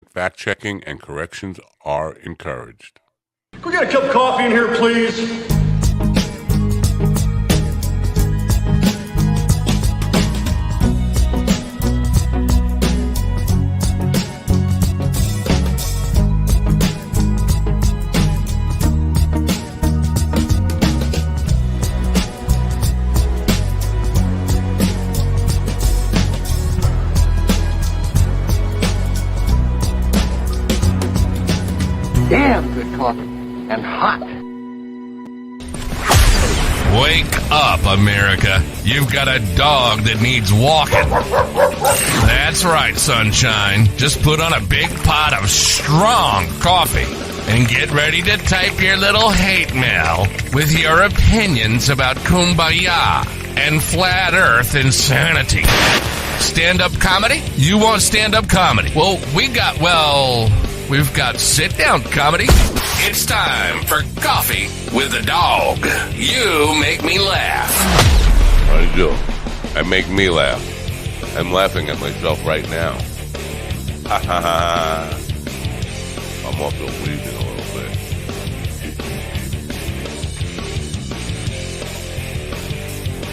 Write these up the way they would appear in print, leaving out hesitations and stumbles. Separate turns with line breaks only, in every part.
Fact-checking and corrections are encouraged.
Can we get a cup of coffee in here, please?
Damn good coffee and hot.
Wake up, America. You've got a dog that needs walking. That's right, sunshine. Just put on a big pot of strong coffee and get ready to type your little hate mail with your opinions about kumbaya and flat earth insanity. Stand-up comedy? You want stand-up comedy? Well, we've got sit-down comedy. It's time for Coffee with the Dog. You make me laugh.
I do. I make me laugh. I'm laughing at myself right now. Ha ha ha. I'm also wheezing a little bit.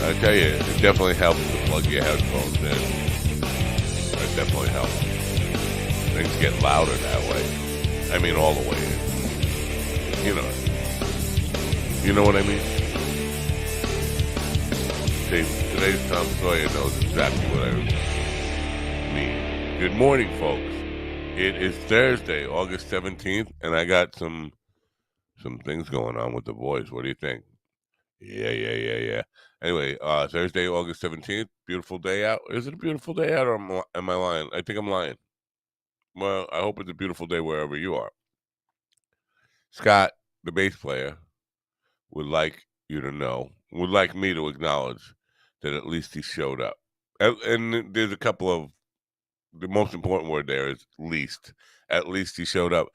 I tell you, it definitely helps to plug your headphones in. It definitely helps. Things get louder that way. I mean, all the way in. You know what I mean? See, today's Tom Sawyer knows exactly what I mean. Good morning, folks. It is Thursday, August 17th, and I got some things going on with the voice. What do you think? Yeah. Anyway, Thursday, August 17th, beautiful day out. Is it a beautiful day out, or am I lying? I think I'm lying. Well, I hope it's a beautiful day wherever you are. Scott, the bass player, would like me to acknowledge that at least he showed up. And there's a couple of, the most important word there is least. At least he showed up.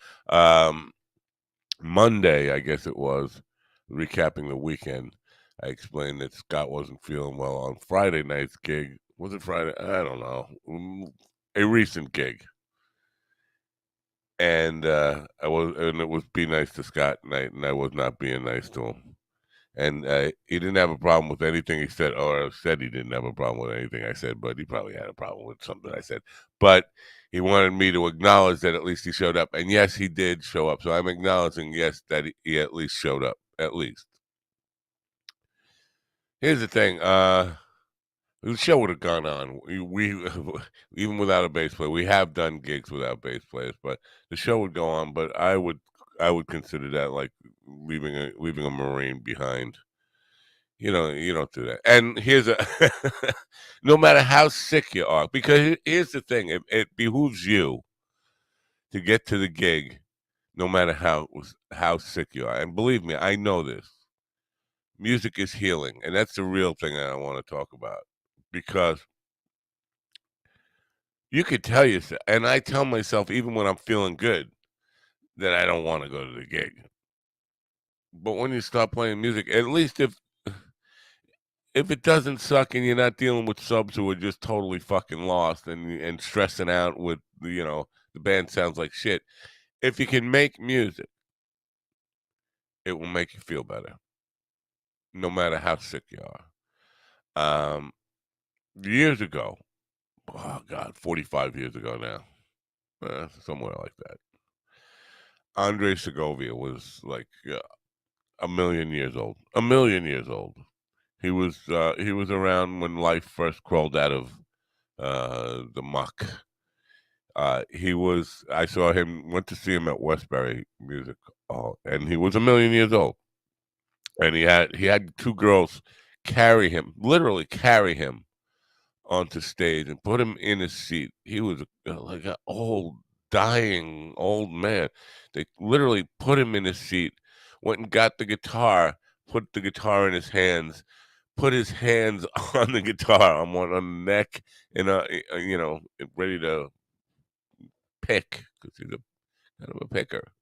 Monday, I guess it was, recapping the weekend, I explained that Scott wasn't feeling well on Friday night's gig. Was it Friday? I don't know. A recent gig. And it was Be Nice to Scott night, and I was not being nice to him. And he didn't have a problem with anything he said, or said he didn't have a problem with anything I said, but he probably had a problem with something I said. But he wanted me to acknowledge that at least he showed up. And yes, he did show up. So I'm acknowledging, yes, that he at least showed up. At least. Here's the thing. The show would have gone on. We even without a bass player. We have done gigs without bass players, but the show would go on. But I would consider that like leaving a Marine behind. You don't do that. And here's no matter how sick you are, because here's the thing: it behooves you to get to the gig, no matter how sick you are. And believe me, I know this. Music is healing, and that's the real thing that I want to talk about. Because you could tell yourself, and I tell myself even when I'm feeling good, that I don't want to go to the gig. But when you start playing music, at least if it doesn't suck and you're not dealing with subs who are just totally fucking lost and stressing out with, the band sounds like shit. If you can make music, it will make you feel better, no matter how sick you are. Years ago, oh God, 45 years ago now, somewhere like that. Andre Segovia was like a million years old. He was around when life first crawled out of the muck. I saw him, went to see him at Westbury Music Hall, and he was a million years old. And he had two girls literally carry him onto stage and put him in his seat. He was like an old, dying old man. They literally put him in his seat, went and got the guitar, put the guitar in his hands, put his hands on the guitar, on the neck, and ready to pick, because he's kind of a picker.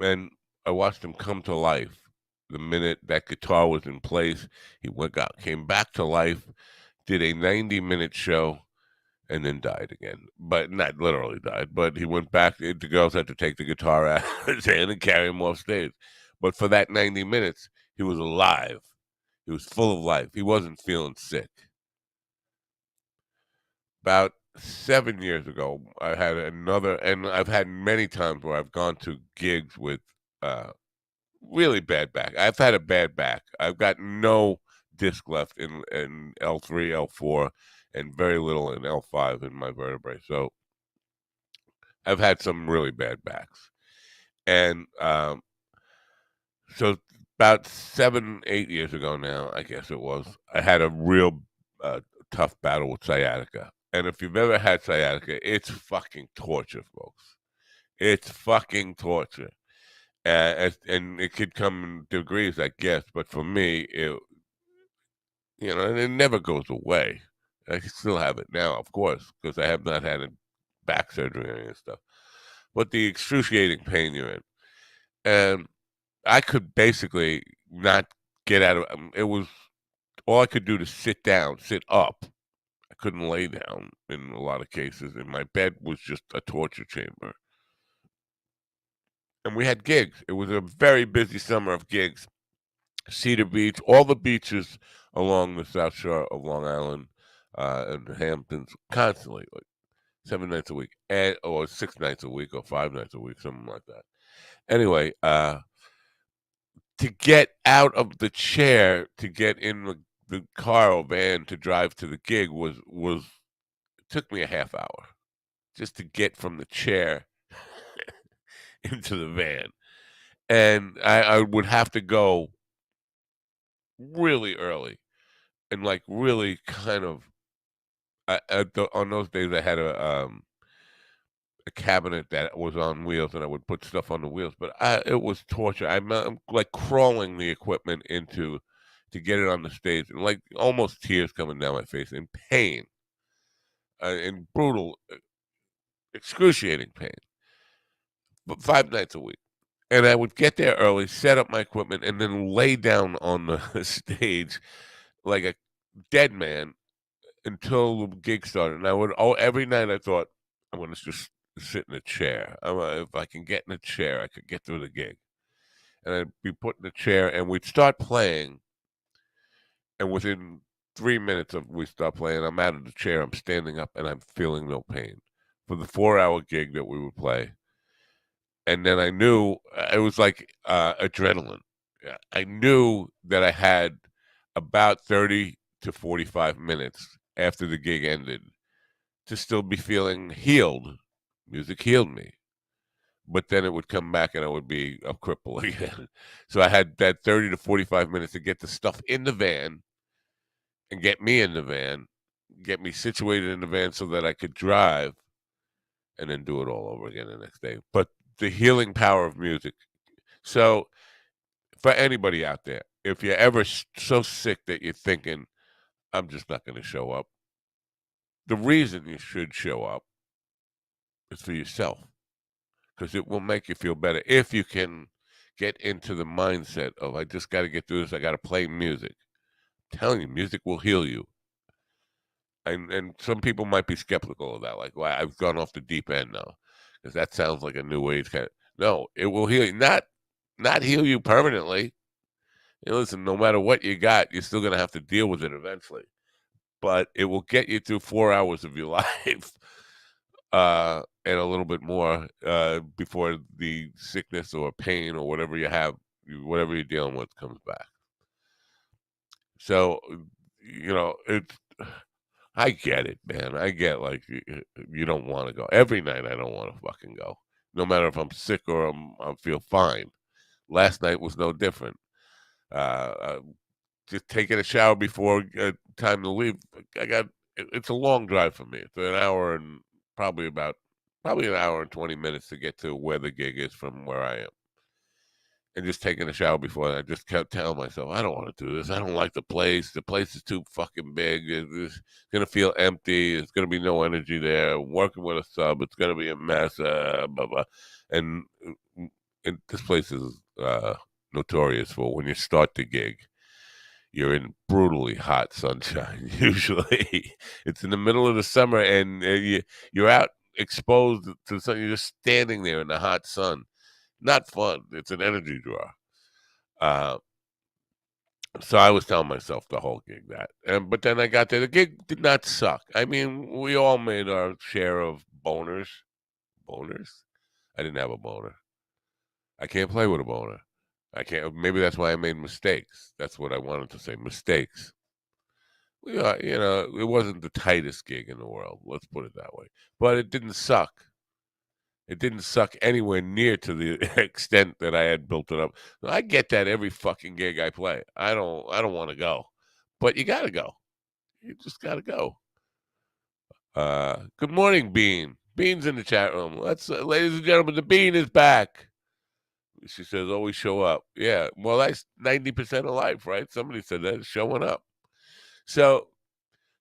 And I watched him come to life. The minute that guitar was in place, he came back to life, did a 90-minute show, and then died again. But not literally died, but he went back. The girls had to take the guitar out of his hand and carry him off stage. But for that 90 minutes, he was alive. He was full of life. He wasn't feeling sick. About 7 years ago, I had another, and I've had many times where I've gone to gigs with really bad back. I've had a bad back. I've got no disc left in L3, L4, and very little in L5 in my vertebrae. So I've had some really bad backs. And so about 7, 8 years ago now, I guess it was, I had a real tough battle with sciatica. And if you've ever had sciatica, it's fucking torture, folks. It's fucking torture. And it could come in degrees, I guess. But for me, and it never goes away. I still have it now, of course, because I have not had a back surgery or any of stuff. But the excruciating pain you're in. And I could basically not get out of it. Was all I could do to sit down, sit up. I couldn't lay down in a lot of cases, and my bed was just a torture chamber. And we had gigs. It was a very busy summer of gigs. Cedar Beach, all the beaches along the South Shore of Long Island and the Hamptons, constantly, like 7 nights a week, or 6 nights a week, or 5 nights a week, something like that. Anyway, to get out of the chair, to get in the car or van to drive to the gig was it took me a half hour just to get from the chair into the van. And I would have to go really early and like really kind of on those days I had a cabinet that was on wheels and I would put stuff on the wheels, but it was torture. I'm like crawling the equipment to get it on the stage and like almost tears coming down my face in pain, in brutal, excruciating pain, but 5 nights a week. And I would get there early, set up my equipment, and then lay down on the stage like a dead man until the gig started. And I would, every night I thought, I'm going to just sit in a chair. If I can get in a chair, I could get through the gig. And I'd be put in a chair, and we'd start playing. And within 3 minutes of we start playing, I'm out of the chair, I'm standing up, and I'm feeling no pain for the 4-hour gig that we would play. And then I knew it was like adrenaline. I knew that I had about 30 to 45 minutes after the gig ended to still be feeling healed. Music healed me. But then it would come back and I would be a cripple again. So I had that 30 to 45 minutes to get the stuff in the van and get me in the van, get me situated in the van so that I could drive and then do it all over again the next day. But the healing power of music. So for anybody out there, if you're ever so sick that you're thinking, I'm just not going to show up, the reason you should show up is for yourself, because it will make you feel better if you can get into the mindset of, I just got to get through this. I got to play music. I'm telling you, music will heal you. And some people might be skeptical of that, like, well, I've gone off the deep end now, because that sounds like a new age kind of. No, it will heal you, not heal you permanently. Listen, no matter what you got, you're still going to have to deal with it eventually. But it will get you through 4 hours of your life and a little bit more before the sickness or pain or whatever you have, whatever you're dealing with comes back. So, it's. I get it, man. I get like you don't want to go. Every night I don't want to fucking go. No matter if I'm sick or I feel fine. Last night was no different. Just taking a shower before time to leave. It's a long drive for me. It's an hour and probably an hour and 20 minutes to get to where the gig is from where I am. And just taking a shower before, I just kept telling myself, I don't want to do this. I don't like the place. The place is too fucking big. It's going to feel empty. There's going to be no energy there. Working with a sub, it's going to be a mess. Blah, blah. And this place is notorious for when you start the gig, you're in brutally hot sunshine. Usually, it's in the middle of the summer, and you're out exposed to the sun. You're just standing there in the hot sun. Not fun. It's an energy draw. Uh, so I was telling myself the whole gig that, but then I got there. The gig did not suck. I mean, we all made our share of boners. Boners? I didn't have a boner. I can't play with a boner. I can't. Maybe that's why I made mistakes. That's what I wanted to say. Mistakes. Yeah, it wasn't the tightest gig in the world. Let's put it that way. But it didn't suck. It didn't suck anywhere near to the extent that I had built it up. I get that every fucking gig I play. I don't want to go, but you got to go. You just got to go. Good morning, Bean. Bean's in the chat room. Ladies and gentlemen, the Bean is back. She says, always show up. Yeah, well, that's 90% of life, right? Somebody said that, showing up. So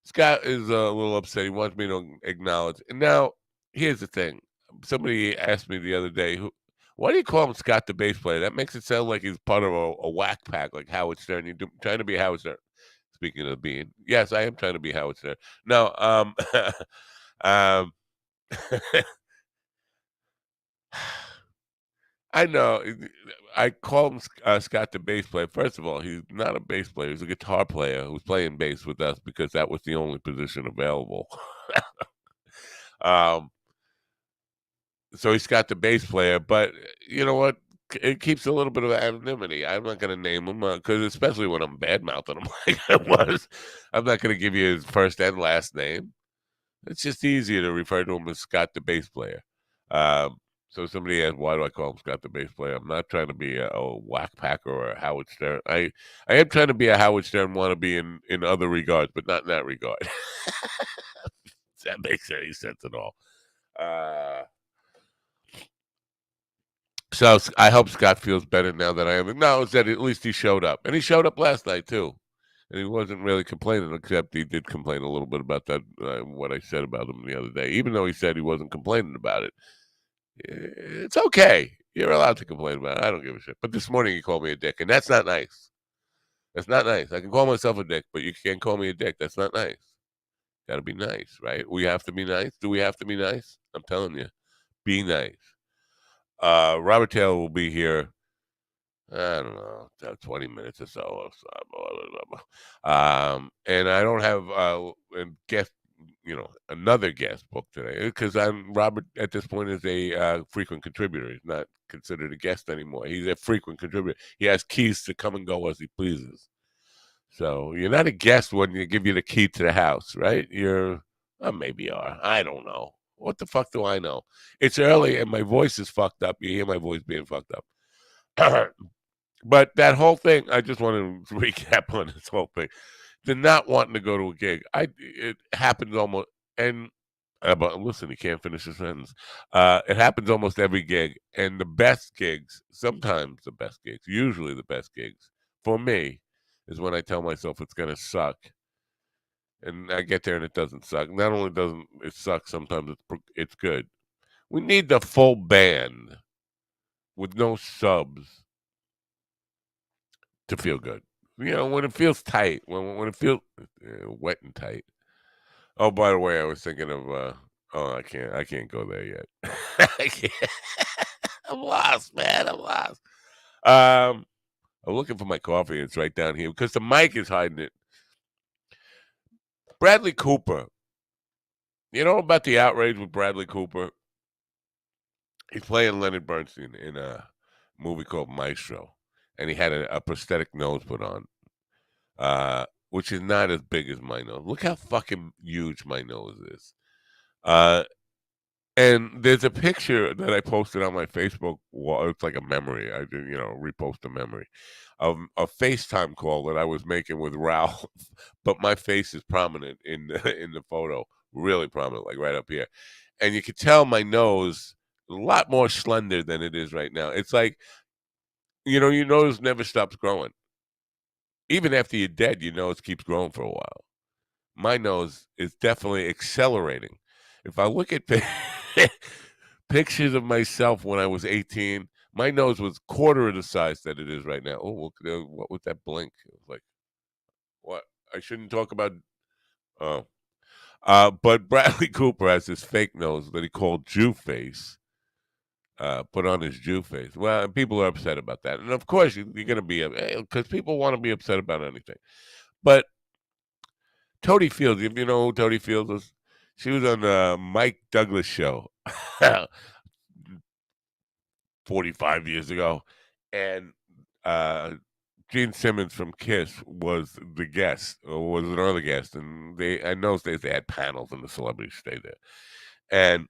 Scott is a little upset. He wants me to acknowledge. And now, here's the thing. Somebody asked me the other day, why do you call him Scott the bass player? That makes it sound like he's part of a whack pack, like Howard Stern. You're trying to be Howard Stern. Speaking of being, yes, I am trying to be Howard Stern. No, um, I know. I call him Scott the bass player. First of all, he's not a bass player. He's a guitar player who's playing bass with us because that was the only position available. um, so he's got the bass player, but you know what? It keeps a little bit of anonymity. I'm not going to name him because, especially when I'm bad mouthing him like I was, I'm not going to give you his first and last name. It's just easier to refer to him as Scott the bass player. So somebody asked, why do I call him Scott the bass player? I'm not trying to be a whack packer or a Howard Stern. I am trying to be a Howard Stern wannabe in other regards, but not in that regard. Does that makes any sense at all? So I hope Scott feels better now that I am acknowledged that at least he showed up. And he showed up last night, too. And he wasn't really complaining, except he did complain a little bit about that, what I said about him the other day. Even though he said he wasn't complaining about it. It's okay. You're allowed to complain about it. I don't give a shit. But this morning he called me a dick, and that's not nice. That's not nice. I can call myself a dick, but you can't call me a dick. That's not nice. Got to be nice, right? We have to be nice. Do we have to be nice? I'm telling you, be nice. Robert Taylor will be here. I don't know, 20 minutes or so. And I don't have a guest, another guest booked today because Robert at this point is a frequent contributor. He's not considered a guest anymore. He's a frequent contributor. He has keys to come and go as he pleases. So you're not a guest when you give you the key to the house, right? Maybe you are. I don't know. What the fuck do I know? It's early and my voice is fucked up. You hear my voice being fucked up. But that whole thing, I just want to recap on this whole thing. The not wanting to go to a gig, it happens almost, and but listen, he can't finish his sentence. It happens almost every gig, and the best gigs, sometimes the best gigs, usually the best gigs for me, is when I tell myself it's gonna suck, and I get there and it doesn't suck. Not only doesn't it suck, sometimes it's good. We need the full band with no subs to feel good. When it feels tight, when it feels wet and tight. Oh, by the way, I was thinking of I can't go there yet. I can't. I'm lost, man. I'm lost. I'm looking for my coffee. It's right down here because the mic is hiding it. Bradley Cooper. You know about the outrage with Bradley Cooper? He's playing Leonard Bernstein in a movie called Maestro, and he had a prosthetic nose put on. Which is not as big as my nose. Look how fucking huge my nose is. And there's a picture that I posted on my Facebook wall. It's like a memory. I did, repost a memory of a FaceTime call that I was making with Ralph, but my face is prominent in the photo, really prominent, like right up here. And you could tell my nose a lot more slender than it is right now. It's like, your nose never stops growing. Even after you're dead, your nose keeps growing for a while. My nose is definitely accelerating. If I look at pictures of myself when I was 18, my nose was quarter of the size that it is right now. Oh, look, what was that blink? It was like, I shouldn't talk about. Oh, but Bradley Cooper has this fake nose that he called Jew face. Put on his Jew face. Well, and people are upset about that, and of course you're going to be because people want to be upset about anything. But Tony Fields, if you know who Tony Fields is, she was on the Mike Douglas show 45 years ago, and Gene Simmons from Kiss was the guest, or was an early guest, and they in those days they had panels and the celebrities stayed there. And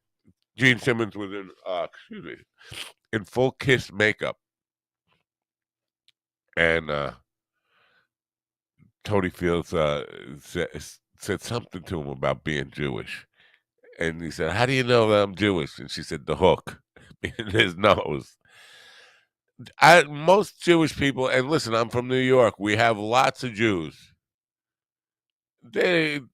Gene Simmons was in excuse me, in full Kiss makeup. And Tony Fields said something to him about being Jewish. And he said, "How do you know that I'm Jewish?" And she said, "The hook in his nose." Most Jewish people, and listen, I'm from New York. We have lots of Jews. The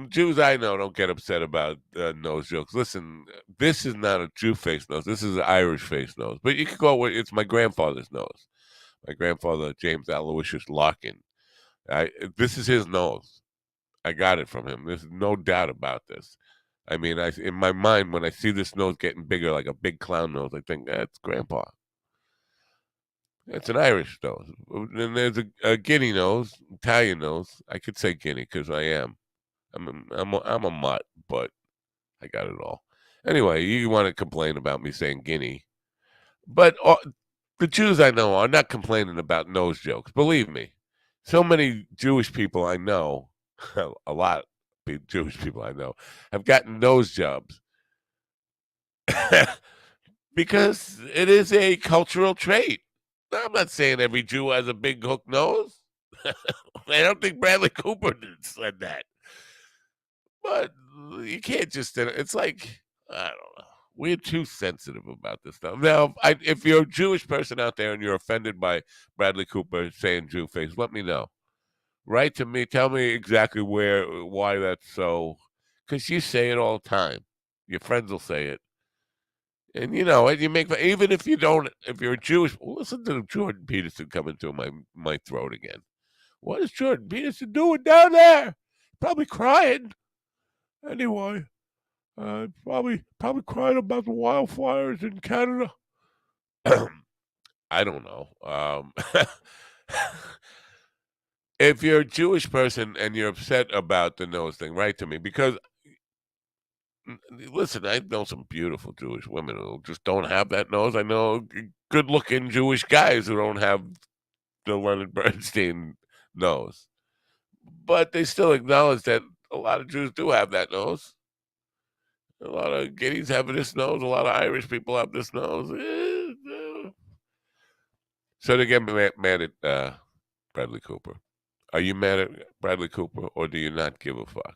Jews I know don't get upset about nose jokes. Listen, this is not a Jew face nose. This is an Irish face nose. But you could go with it's my grandfather's nose. My grandfather, James Aloysius Larkin. This is his nose. I got it from him. There's no doubt about this. I mean, in my mind, when I see this nose getting bigger, like a big clown nose, I think that's Grandpa. It's an Irish nose. Then there's a Guinea nose, Italian nose. I could say Guinea because I am. I'm a mutt, but I got it all. Anyway, you want to complain about me saying Guinea, but the Jews I know are not complaining about nose jokes. Believe me, so many Jewish people I know, a lot of Jewish people I know, have gotten nose jobs because it is a cultural trait. I'm not saying every Jew has a big hook nose. I don't think Bradley Cooper said that. But you can't just, it's like, I don't know. We're too sensitive about this stuff. Now, if you're a Jewish person out there and you're offended by Bradley Cooper saying Jew face, let me know. Write to me. Tell me exactly why that's so. Because you say it all the time. Your friends will say it. And you know, and you make, even if you don't, if you're a Jewish, listen to Jordan Peterson coming through my throat again. What is Jordan Peterson doing down there? Probably crying. Anyway, probably crying about the wildfires in Canada. I don't know. If you're a Jewish person and you're upset about the nose thing, write to me because listen, I know some beautiful Jewish women who just don't have that nose. I know good-looking Jewish guys who don't have the Leonard Bernstein nose, but they still acknowledge that a lot of Jews do have that nose. A lot of Guineas have this nose. A lot of Irish people have this nose. So they get mad at Bradley Cooper. Are you mad at Bradley Cooper, or do you not give a fuck?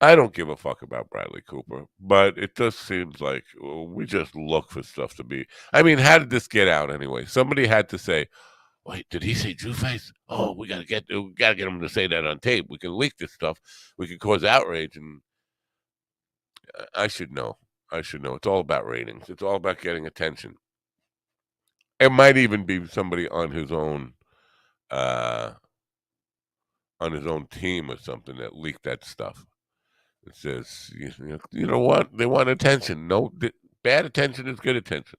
I don't give a fuck about Bradley Cooper, but it just seems like we just look for stuff to be. I mean, how did this get out anyway? Somebody had to say, "Wait, did he say Jew face? Oh, we gotta get him to say that on tape. We can leak this stuff. We can cause outrage." And I should know. I should know. It's all about ratings. It's all about getting attention. It might even be somebody uh, on his own team or something that leaked that stuff. It says, you know what? They want attention. No, bad attention is good attention.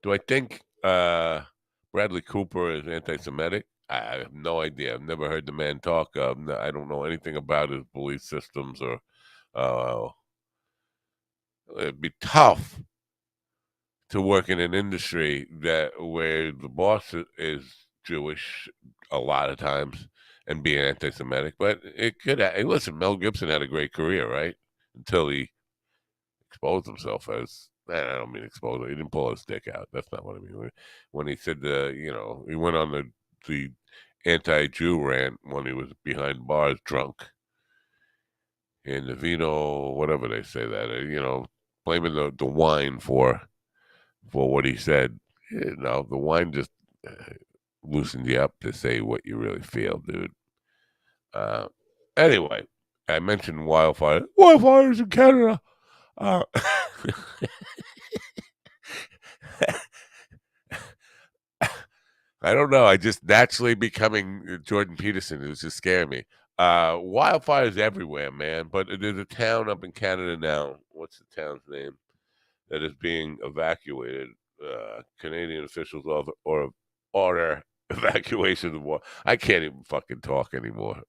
Do I think Bradley Cooper is anti-Semitic? I have no idea. I've never heard the man talk. I don't know anything about his belief systems or. It'd be tough to work in an industry where the boss is Jewish a lot of times and be anti-Semitic, but it could. Hey, listen, Mel Gibson had a great career, right? Until he exposed himself as. I don't mean exposed. He didn't pull his dick out. That's not what I mean. When he said, he went on the anti-Jew rant when he was behind bars, drunk, in the vino, whatever they say that, blaming the wine for what he said. The wine just loosened you up to say what you really feel, dude. Anyway, I mentioned wildfires in Canada. I don't know. I just naturally becoming Jordan Peterson. It was just scaring me. Wildfires everywhere, man. But there's a town up in Canada now. What's the town's name? That is being evacuated. Canadian officials order evacuation of war. I can't even fucking talk anymore.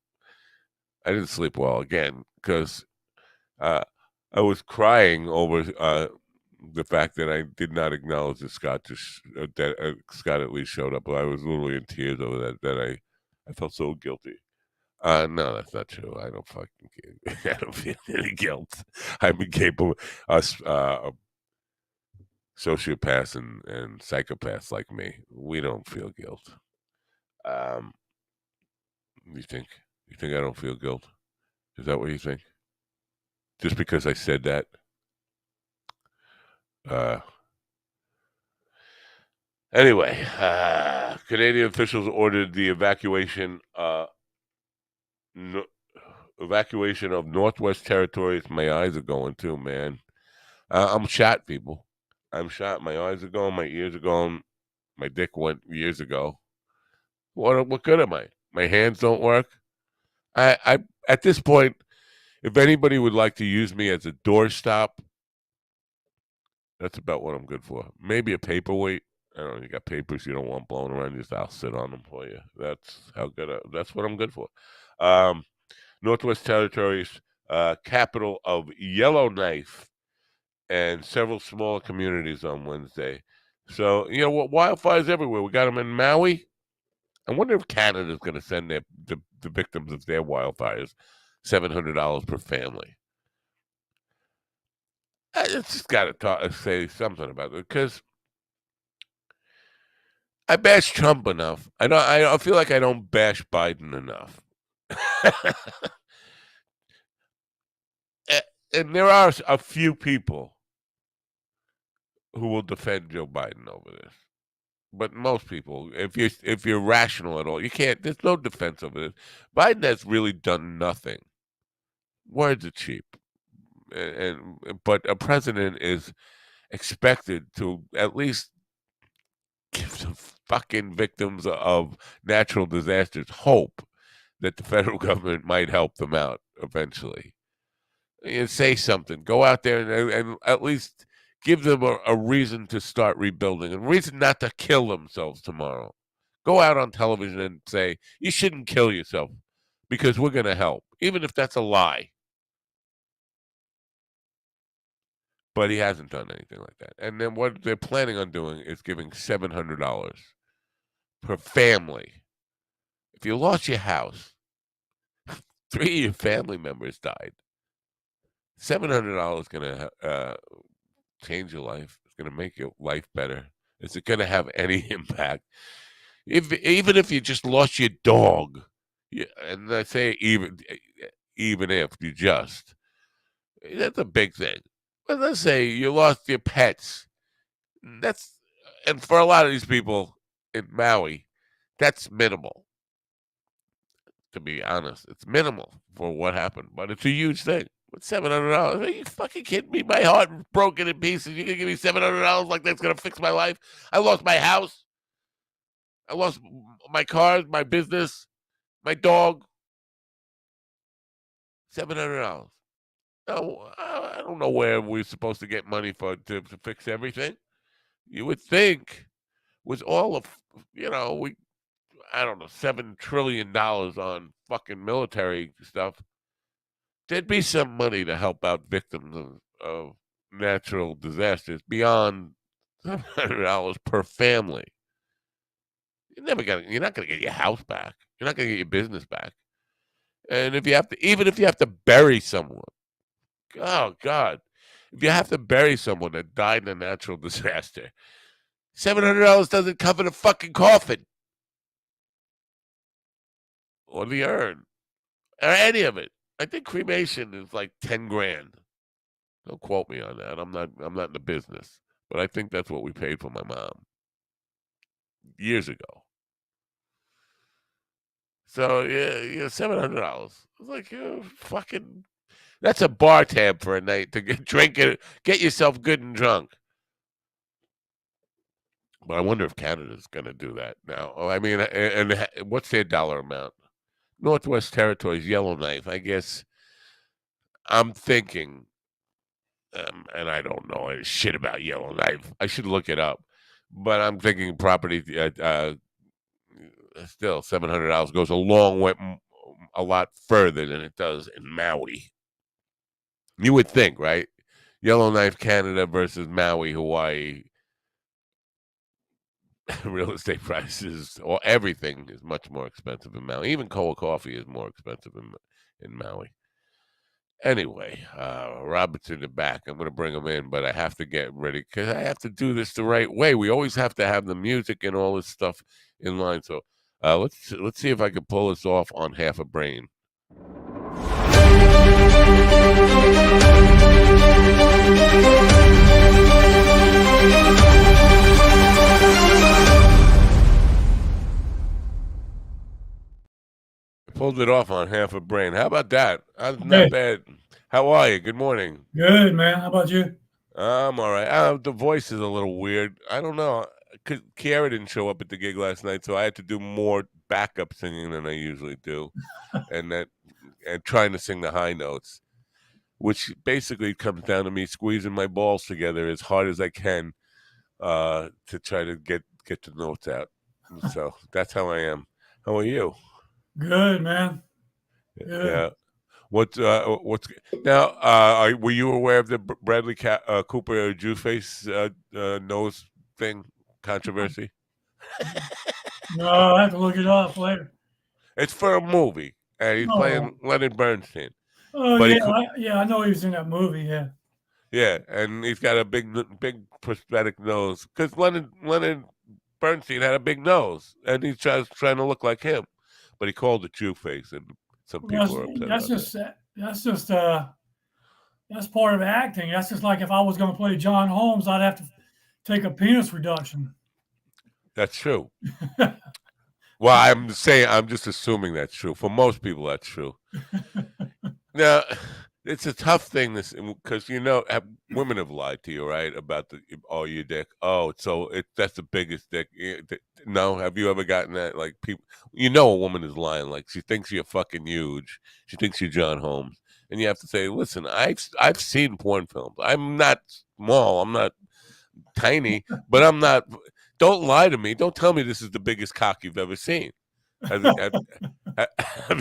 I didn't sleep well again because uh, I was crying over the fact that I did not acknowledge that Scott at least showed up. I was literally in tears over that. I felt so guilty. No, that's not true. I don't fucking care. I don't feel any guilt. I'm incapable. Us sociopaths and psychopaths like me, we don't feel guilt. Um, you think? You think I don't feel guilt? Is that what you think? Just because I said that? Uh, Anyway, Canadian officials ordered the no, evacuation of Northwest Territories. My eyes are going too, man. I'm shot, people. I'm shot. My eyes are going. My ears are going. My dick went years ago. What good am I? My hands don't work. I at this point, if anybody would like to use me as a doorstop, that's about what I'm good for. Maybe a paperweight. I don't know. You got papers you don't want blowing around. Just I'll sit on them for you. That's how good. That's what I'm good for. Um, Northwest Territories, capital of Yellowknife, and several smaller communities on Wednesday. So wildfires everywhere. We got them in Maui. I wonder if Canada's going to send the victims of their wildfires $700 per family. I just got to say something about it because I bash Trump enough. I feel like I don't bash Biden enough. And there are a few people who will defend Joe Biden over this. But most people, if you're rational at all, you can't. There's no defense over this. Biden has really done nothing. Words are cheap, but a president is expected to at least give the fucking victims of natural disasters hope that the federal government might help them out eventually. You say something. Go out there and at least give them a reason to start rebuilding, a reason not to kill themselves tomorrow. Go out on television and say, you shouldn't kill yourself because we're going to help, even if that's a lie. But he hasn't done anything like that. And then what they're planning on doing is giving $700 per family. If you lost your house, 3 of your family members died. $700 is going to change your life. It's going to make your life better. Is it going to have any impact? Even if you just lost your dog, and I say even if you just, that's a big thing. But let's say you lost your pets. And for a lot of these people in Maui, that's minimal. To be honest, it's minimal for what happened, but it's a huge thing. With $700, are you fucking kidding me? My heart is broken in pieces. You're gonna give me $700 like that's gonna fix my life? I lost my house. I lost my cars, my business, my dog. $700. No, I don't know where we're supposed to get money to fix everything. You would think with all of I don't know, $7 trillion on fucking military stuff, there'd be some money to help out victims of natural disasters beyond $700 per family. You're not gonna get your house back. You're not gonna get your business back. And even if you have to bury someone, oh God, if you have to bury someone that died in a natural disaster, $700 doesn't cover the fucking coffin or the urn or any of it. I think cremation is like 10 grand. Don't quote me on that. I'm not in the business, but I think that's what we paid for my mom years ago. So yeah, $700. It's like fucking. That's a bar tab for a night to drink it, get yourself good and drunk. But I wonder if Canada's going to do that now. Oh, I mean, and what's their dollar amount? Northwest Territories, Yellowknife. I guess I'm thinking, and I don't know shit about Yellowknife. I should look it up. But I'm thinking property, still $700 goes a long way, a lot further than it does in Maui. You would think, right? Yellowknife, Canada versus Maui, Hawaii. Real estate prices or everything is much more expensive in Maui. Even cold coffee is more expensive in Maui. Anyway, Robert's in the back. I'm going to bring him in, but I have to get ready because I have to do this the right way. We always have to have the music and all this stuff in line. So let's see if I can pull this off on half a brain. Pulled it off on half a brain. How about that? Not bad. How are you? Good morning.
Good, man. How about you?
I'm all right. The voice is a little weird. I don't know. Kiara didn't show up at the gig last night, so I had to do more backup singing than I usually do, and trying to sing the high notes, which basically comes down to me squeezing my balls together as hard as I can to try to get the notes out. So that's how I am. How are you?
Good, man. Good.
Yeah. What's now? Were you aware of the Bradley Cooper Jew face nose thing controversy?
No, I have to look it up later.
It's for a movie, and he's playing Leonard Bernstein.
Oh
But
yeah, I know he was in that movie. Yeah.
Yeah, and he's got a big prosthetic nose because Leonard Bernstein had a big nose, and he's trying to look like him, but he called it Jew face, and some people are upset about that.
That's part of acting. That's just like if I was going to play John Holmes, I'd have to take a penis reduction.
That's true. Well, I'm just assuming that's true. For most people, that's true. Now, it's a tough thing because women have lied to you, right? About your dick. Oh, so that's the biggest dick. No, have you ever gotten that? Like people, a woman is lying. Like she thinks you're fucking huge. She thinks you're John Holmes, and you have to say, listen, I've seen porn films. I'm not small. I'm not tiny, but I'm not. Don't lie to me. Don't tell me this is the biggest cock you've ever seen. Have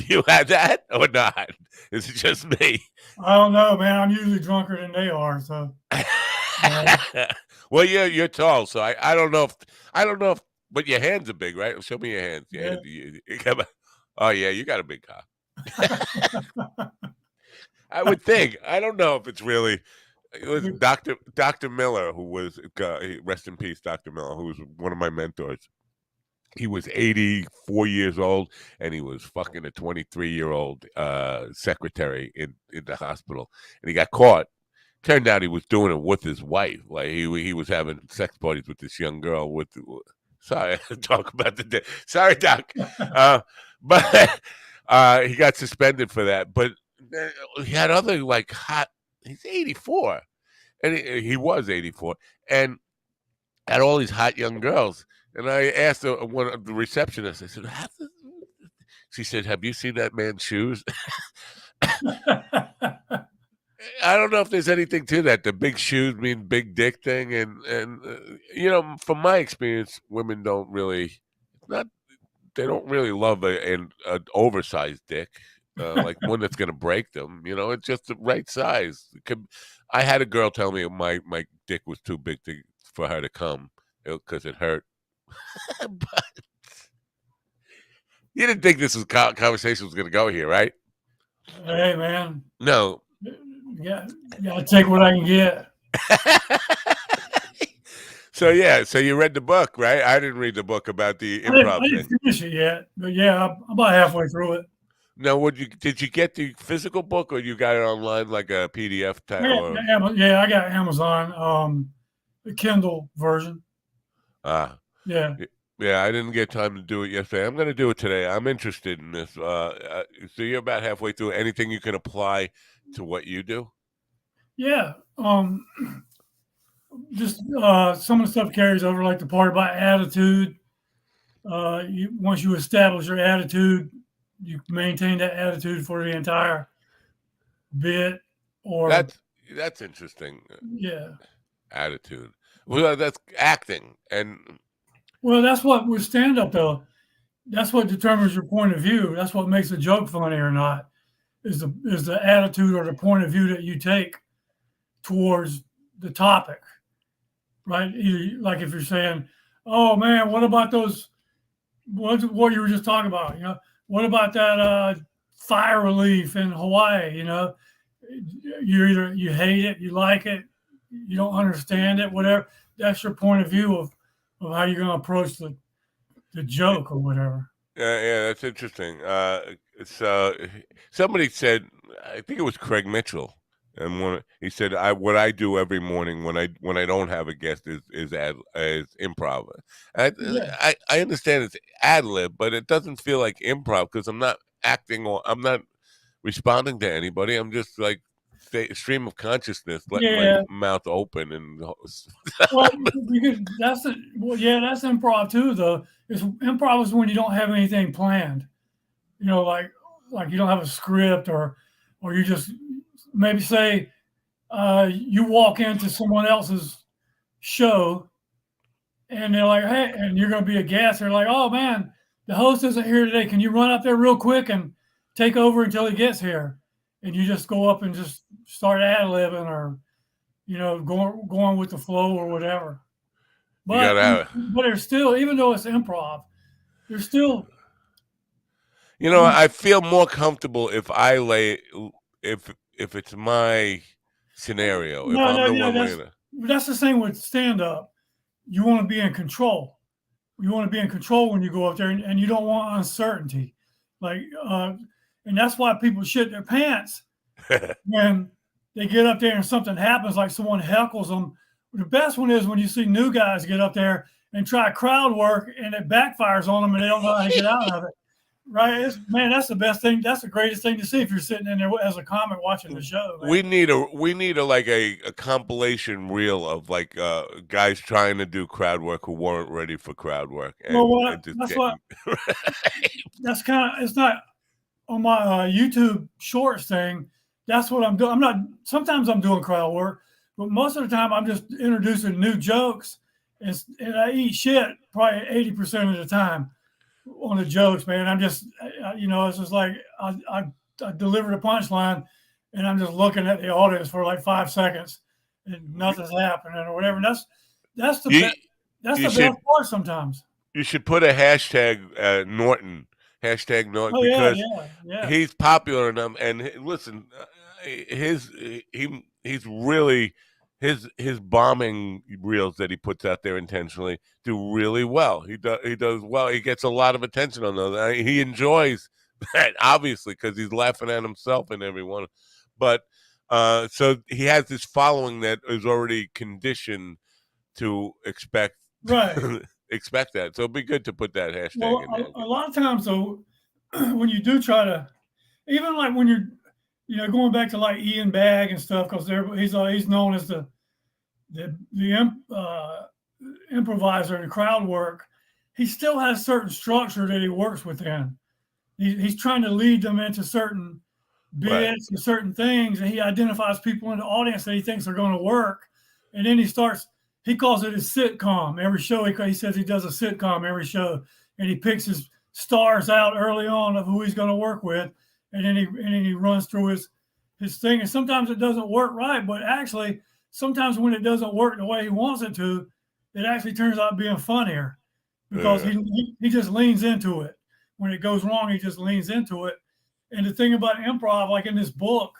you had that or not? Is it just me?
I don't know, man. I'm usually drunker than they are, so.
Well, you're tall, so I don't know if, but your hands are big, right? Show me your hands.
Yeah.
Oh yeah, you got a big cock. I would think. I don't know if it's really. It was Dr. Miller, who was rest in peace, Dr. Miller, who was one of my mentors. He was 84 years old, and he was fucking a 23-year-old secretary in the hospital, and he got caught. Turned out he was doing it with his wife. Like he was having sex parties with this young girl. Sorry, talk about the day. Sorry, Doc. But he got suspended for that. But he had other hot. He's 84, and he was 84, and had all these hot young girls. And I asked one of the receptionists. I said, she said, "Have you seen that man's shoes?" I don't know if there's anything to that. The big shoes mean big dick thing, and from my experience, women don't really they don't really love an oversized dick. Like one that's going to break them. It's just the right size. I had a girl tell me my dick was too big for her to come because it hurt. But you didn't think this conversation was going to go here, right?
Hey, man.
No.
Yeah, gotta take what I can get.
So you read the book, right? I didn't read the book about the improv
I didn't finish it yet, but yeah, I'm about halfway through it.
Now, did you get the physical book, or you got it online like a PDF type?
Yeah, I got Amazon, the Kindle version.
Yeah. Yeah, I didn't get time to do it yesterday. I'm going to do it today. I'm interested in this. So you're about halfway through. Anything you can apply to what you do?
Yeah. just some of the stuff carries over, like the part about attitude. Once you establish your attitude, you maintain that attitude for the entire bit. Or
That's interesting.
yeah,
Attitude. Well, that's acting, and
well, that's what with stand up though. That's what determines your point of view. That's what makes a joke funny or not. Is the attitude or the point of view that you take towards the topic, right? Like if you're saying, "Oh man, what about those? What you were just talking about? What about that fire relief in Hawaii? You hate it, you like it, you don't understand it, whatever. That's your point of view of how you're going to approach the joke or whatever."
yeah, that's interesting. So somebody said, I think it was Craig Mitchell, and he said, what I do every morning when I don't have a guest is improv.
Yeah,
I understand it's ad lib, but it doesn't feel like improv because I'm not acting or I'm not responding to anybody. I'm just like stream of consciousness, letting my
yeah.
mouth open and
Well, that's improv too. Though it's improv is when you don't have anything planned. Like you don't have a script, or you just maybe say you walk into someone else's show and they're like, "Hey," and you're going to be a guest. They're like, "Oh man, the host isn't here today. Can you run up there real quick and take over until he gets here?" And you just go up and just start ad libbing, or going with the flow or whatever.
you
But
gotta have.
there's still, even though it's improv, there's still. I mean,
I feel more comfortable if I lay if it's my scenario. If
no,
I'm
no,
the
yeah,
one
that's
laying it.
that's the same with stand up. You want to be in control. You want to be in control when you go up there, and you don't want uncertainty. Like, and that's why people shit their pants when they get up there and something happens, like someone heckles them. The best one is when you see new guys get up there and try crowd work, and it backfires on them, and they don't know how to get out of it. Right? Man, that's the best thing. That's the greatest thing to see if you're sitting in there as a comic watching the show, man.
We need a like a compilation reel of like guys trying to do crowd work who weren't ready for crowd work
Well,
and just
that's what
getting
that's kind of. It's not on my YouTube Shorts thing. That's what I'm doing. I'm not. Sometimes I'm doing crowd work, but most of the time I'm just introducing new jokes, and I eat shit probably 80% of the time on the jokes, man. I'm just, it's just like I delivered a punchline, and I'm just looking at the audience for like 5 seconds, and nothing's happening or whatever. And that's the
you
best. That's
you
the best
should
part sometimes.
you should put a hashtag Norton
Oh yeah,
because
yeah, yeah.
he's popular enough. And listen, he's really his bombing reels that he puts out there intentionally do really well. He does well. He gets a lot of attention on those. He enjoys that obviously because he's laughing at himself and everyone. But so he has this following that is already conditioned to expect
Right.
expect that. So it'd be good to put that hashtag
Well,
in there.
a lot of times though, when you do try to, even like when you're, going back to like Ian Bagg and stuff, because he's known as the improviser and crowd work. He still has certain structure that he works within. He's trying to lead them into certain
Right.
bits and certain things, and he identifies people in the audience that he thinks are going to work, and then he calls it his sitcom. Every show he says he does a sitcom every show, and he picks his stars out early on of who he's going to work with, and then he runs through his thing. And sometimes it doesn't work right, but actually sometimes when it doesn't work the way he wants it to, it actually turns out being funnier because
Yeah.
he just leans into it. When it goes wrong, he just leans into it. And the thing about improv, like in this book,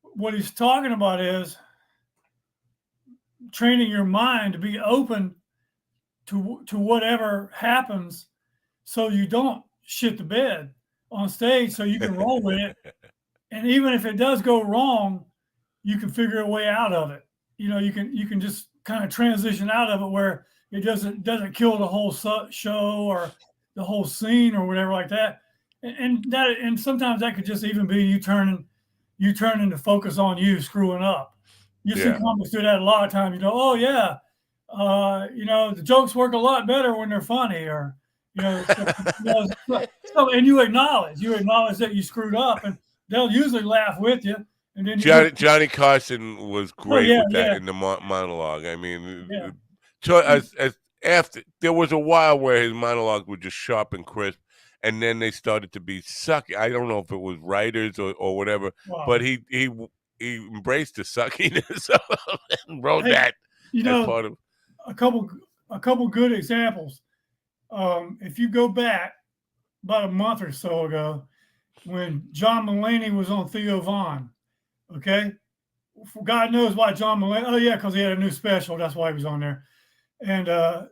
what he's talking about is training your mind to be open to whatever happens, so you don't shit the bed on stage, so you can roll with it. And even if it does go wrong, you can figure a way out of it. You can just kind of transition out of it where it doesn't kill the whole show or the whole scene or whatever like that. And sometimes that could just even be you turning to focus on you screwing up. You see
Yeah.
comics do that a lot of times. You know, oh yeah, the jokes work a lot better when they're funny, or and you acknowledge that you screwed up, and they'll usually laugh with you. And then you look,
Johnny Carson was
oh
great
yeah,
with that
yeah,
in the monologue. I mean,
yeah,
as after there was a while where his monologues were just sharp and crisp, and then they started to be sucky. I don't know if it was writers or whatever, but
wow.
he embraced the suckiness of it and wrote
Hey,
that
you
as
know,
part of.
a couple good examples. If you go back about a month or so ago, when John Mulaney was on Theo Von, okay, God knows why John Mulaney. Oh yeah, because he had a new special. That's why he was on there. And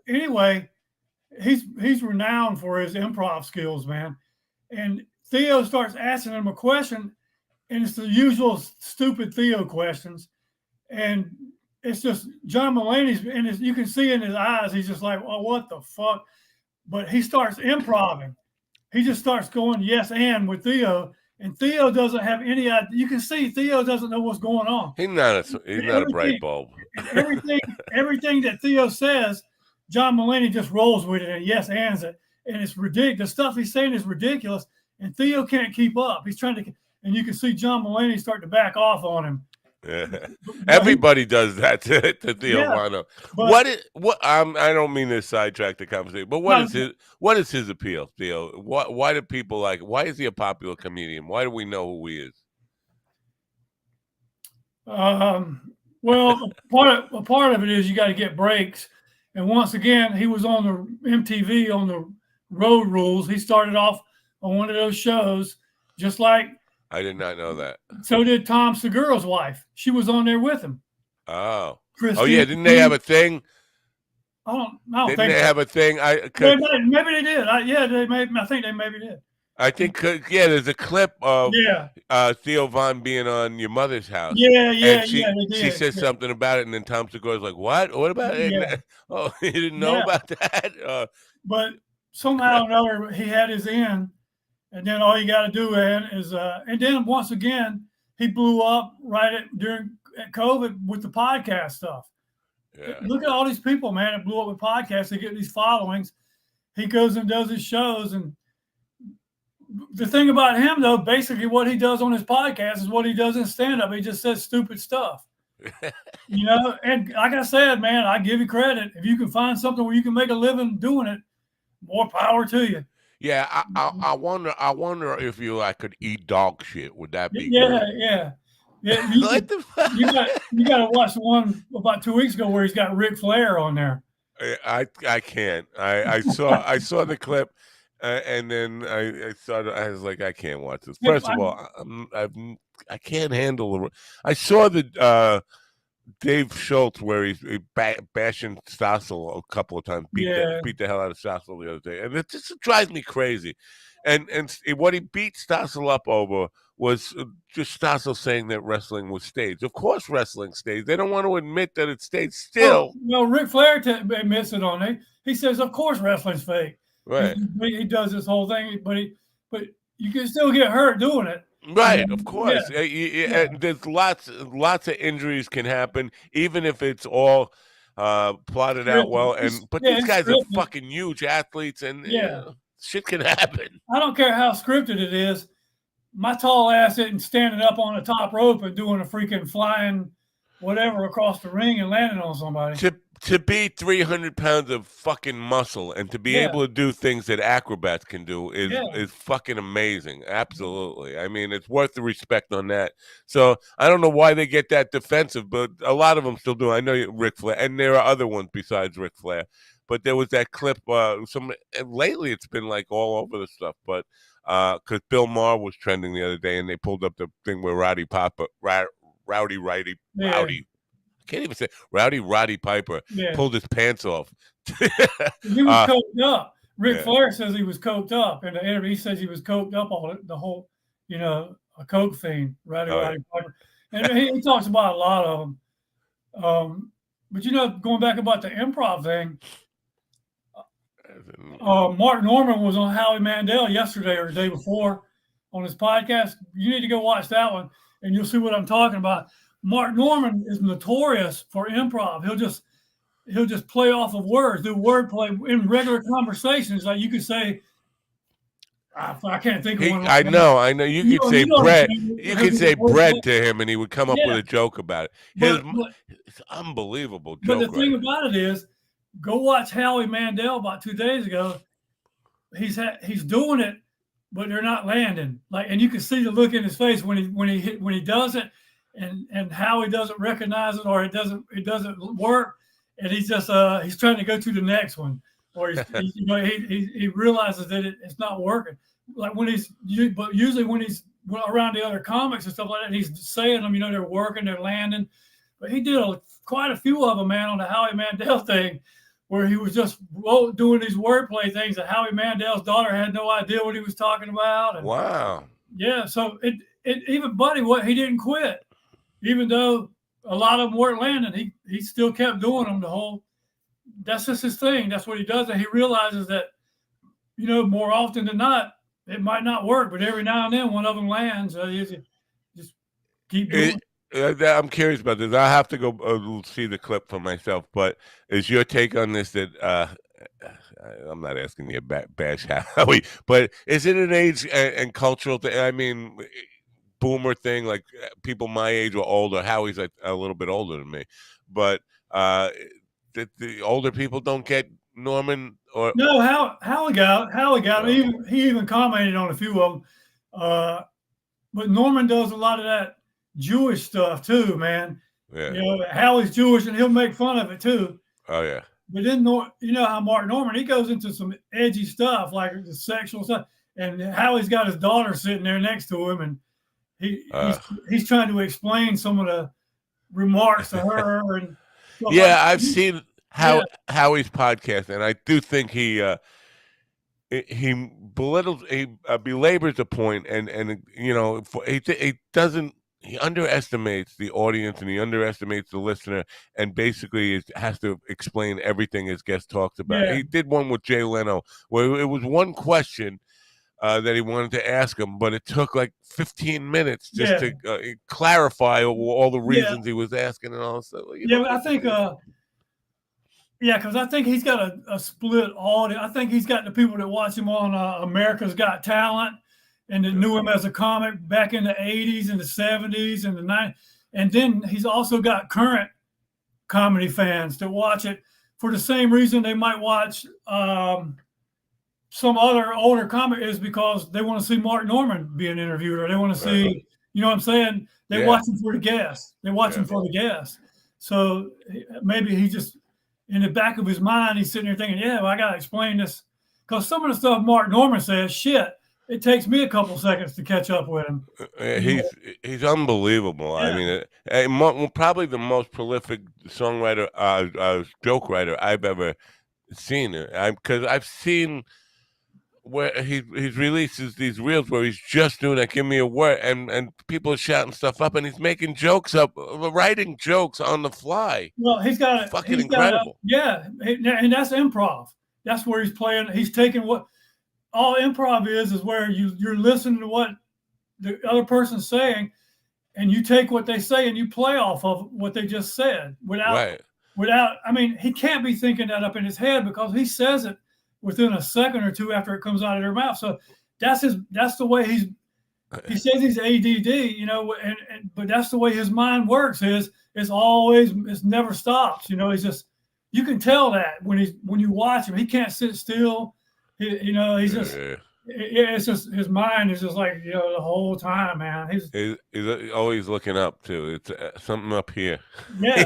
anyway, he's renowned for his improv skills, man. And Theo starts asking him a question, and it's the usual stupid Theo questions. And it's just John Mulaney's, and you can see in his eyes, he's just like, "Oh, what the fuck?" But he starts improving. He just starts going yes and with Theo, and Theo doesn't have any idea. You can see Theo doesn't know what's going on.
He's not a bright
Everything,
bulb.
everything that Theo says, John Mulaney just rolls with it and yes ands it, and it's ridiculous. The stuff he's saying is ridiculous, and Theo can't keep up. He's trying to, and you can see John Mulaney start to back off on him.
Yeah.
But
Everybody does that to Theo
yeah,
Vano.
but
I don't mean to sidetrack the conversation, but
no,
what is his appeal, Theo? Why do people like? Why is he a popular comedian? Why do we know who he is?
well, a part of it is you got to get breaks, and once again, he was on the MTV on the Road Rules. He started off on one of those shows, just like
I did not know that.
so did Tom Segura's wife. She was on there with him.
Oh,
Christine.
yeah. Didn't they have a thing?
I don't
Didn't
think
they
so.
have a thing?
Maybe they did. I think they maybe did.
I think there's a clip of
Yeah.
Theo Von being on Your Mother's House.
Yeah.
And
They did.
she says
Yeah.
something about it, and then Tom Segura's like, "What? What about it?"
Yeah.
Oh, you didn't know
Yeah.
about that?
But somehow or another, he had his end, and then all you got to do is, and then once again, he blew up during COVID with the podcast stuff.
Yeah.
Look at all these people, man, that blew up with podcasts. They get these followings. He goes and does his shows, and the thing about him, though, basically what he does on his podcast is what he does in stand-up. He just says stupid stuff. And like I said, man, I give you credit. If you can find something where you can make a living doing it, more power to you.
Yeah, I wonder if I could eat dog shit. Would that be
Yeah,
good?
yeah.
What the fuck?
You got to watch the one about 2 weeks ago where he's got Ric Flair on there.
I can't. I saw the clip, and then I was like, I can't watch this. First of all, I can't handle the. I saw the Dave Schultz where he's bashing Stossel a couple of times, beat the hell out of Stossel the other day, and it just drives me crazy. And what he beat Stossel up over was just Stossel saying that wrestling was staged. Of course, wrestling staged. They don't want to admit that it's staged. Still,
Ric Flair admits it on it. He says, "Of course, wrestling's fake."
Right.
He does this whole thing, but you can still get hurt doing it.
Right, of course. There's lots of injuries can happen, even if it's all plotted out well. But these guys are fucking huge athletes, and shit can happen.
I don't care how scripted it is. My tall ass isn't standing up on the top rope and doing a freaking flying whatever across the ring and landing on somebody.
To be 300 pounds of fucking muscle and to be able to do things that acrobats can do is fucking amazing. Absolutely. I mean, it's worth the respect on that. So I don't know why they get that defensive, but a lot of them still do. I know Ric Flair, and there are other ones besides Ric Flair. But there was that clip. Lately, it's been like all over the stuff. But because Bill Maher was trending the other day, and they pulled up the thing where Rowdy Roddy Piper pulled his pants off.
He was coked up. Ric Flair says he was coked up. In the interview, he says he was coked up on the whole, a coke fiend, Roddy Piper. And he talks about a lot of them. But, going back about the improv thing, Mark Norman was on Howie Mandel yesterday or the day before on his podcast. You need to go watch that one, and you'll see what I'm talking about. Mark Norman is notorious for improv. He'll just play off of words, do wordplay in regular conversations. Like you could say, I can't think of one.
I know. You could say
You know what I'm
bread.
saying?
You
He'll
could
do
say
wordplay.
bread to him, and he would come up with
Yeah,
a joke about it.
but
It's unbelievable
but the
joke
thing
writer.
about it is, go watch Howie Mandel about 2 days ago. He's doing it, but they're not landing. Like, and you can see the look in his face when he does it, and Howie doesn't recognize it, or it doesn't work, and he's just he's trying to go to the next one, or he realizes that it's not working. Like but usually when he's around the other comics and stuff like that, he's saying them, they're working, they're landing. But he did quite a few of them, man, on the Howie Mandel thing, where he was just doing these wordplay things, and Howie Mandel's daughter had no idea what he was talking about. And
Wow.
yeah, so even Buddy, he didn't quit, even though a lot of them weren't landing. He still kept doing them the whole. That's just his thing. That's what he does, and he realizes that, more often than not, it might not work, but every now and then one of them lands. Just keep doing.
I'm curious about this. I have to go see the clip for myself. But is your take on this that I'm not asking you to bash Howie, but is it an age and cultural thing? I mean, boomer thing, like people my age or older. Howie's like a little bit older than me, but the older people don't get Norman or
No, Howie got
No.
him. He even commented on a few of them. But Norman does a lot of that Jewish stuff too, man.
Yeah.
Howie's Jewish, and he'll make fun of it too.
Oh yeah.
But then how Mark Norman, he goes into some edgy stuff, like the sexual stuff, and Howie's got his daughter sitting there next to him, and he's trying to explain some of the remarks to her. And
yeah, I've seen Howie's podcast, and I do think he belittles, he belabors the point, and he underestimates the audience, and he underestimates the listener, and basically has to explain everything his guest talks about.
Yeah.
He did one with Jay Leno where it was one question that he wanted to ask him, but it took like 15 minutes just to clarify all the reasons he was asking and all that stuff.
But I think because I think he's got a split audience. I think he's got the people that watch him on America's Got Talent, and that knew him as a comic back in the 80s and the 70s and the 90s. And then he's also got current comedy fans that watch it for the same reason they might watch some other older comic, is because they want to see Mark Norman being interviewed, or they want to see, you know what I'm saying? They watch him for the guests. They watch him for the guests. So maybe he just, in the back of his mind, he's sitting there thinking, I got to explain this. Because some of the stuff Mark Norman says, it takes me a couple seconds to catch up with him.
He's unbelievable.
Yeah.
I mean, probably the most prolific songwriter, joke writer I've ever seen. Because I've seen where he releases these reels where he's just doing that, give me a word, and people are shouting stuff up, and he's making jokes up, writing jokes on the fly.
Well, he's got it.
Fucking incredible.
And that's improv. That's where he's playing. He's taking what all improv is where you're listening to what the other person's saying, and you take what they say and you play off of what they just said without. I mean, he can't be thinking that up in his head, because he says it within a second or two after it comes out of their mouth. So that's the way he says he's ADD, but that's the way his mind works. It's never stops. He's just, you can tell that when you watch him, he can't sit still. He's just, it's just, his mind is just like, the whole time, man.
He's always looking up too. It's something up here.
Yeah.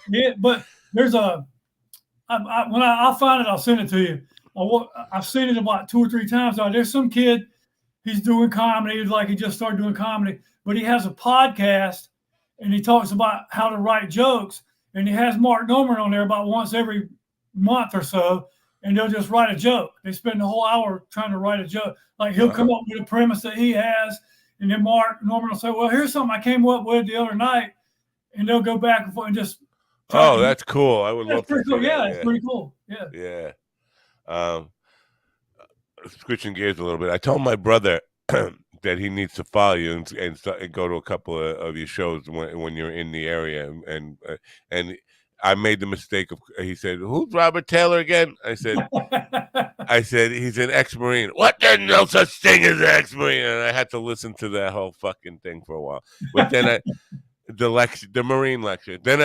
Yeah, but there's when I'll find it, I'll send it to you. I've seen it about 2 or 3 times now. There's some kid, he's doing comedy, like he just started doing comedy, but he has a podcast, and he talks about how to write jokes, and he has Mark Norman on there about once every month or so, and they'll just write a joke. They spend the whole hour trying to write a joke. Like he'll come up with a premise that he has, and then Mark Norman will say, well, here's something I came up with the other night, and they'll go back and forth and just.
That's cool. I would love to see
cool.
that.
It's pretty cool. Yeah.
Switching gears a little bit. I told my brother that he needs to follow you and go to a couple of your shows when you're in the area. And I made the mistake of, he said, "Who's Robert Taylor again?" I said, "He's an ex-Marine." "What? There's no such thing as an ex-Marine." And I had to listen to that whole fucking thing for a while. But then the Marine lecture. Then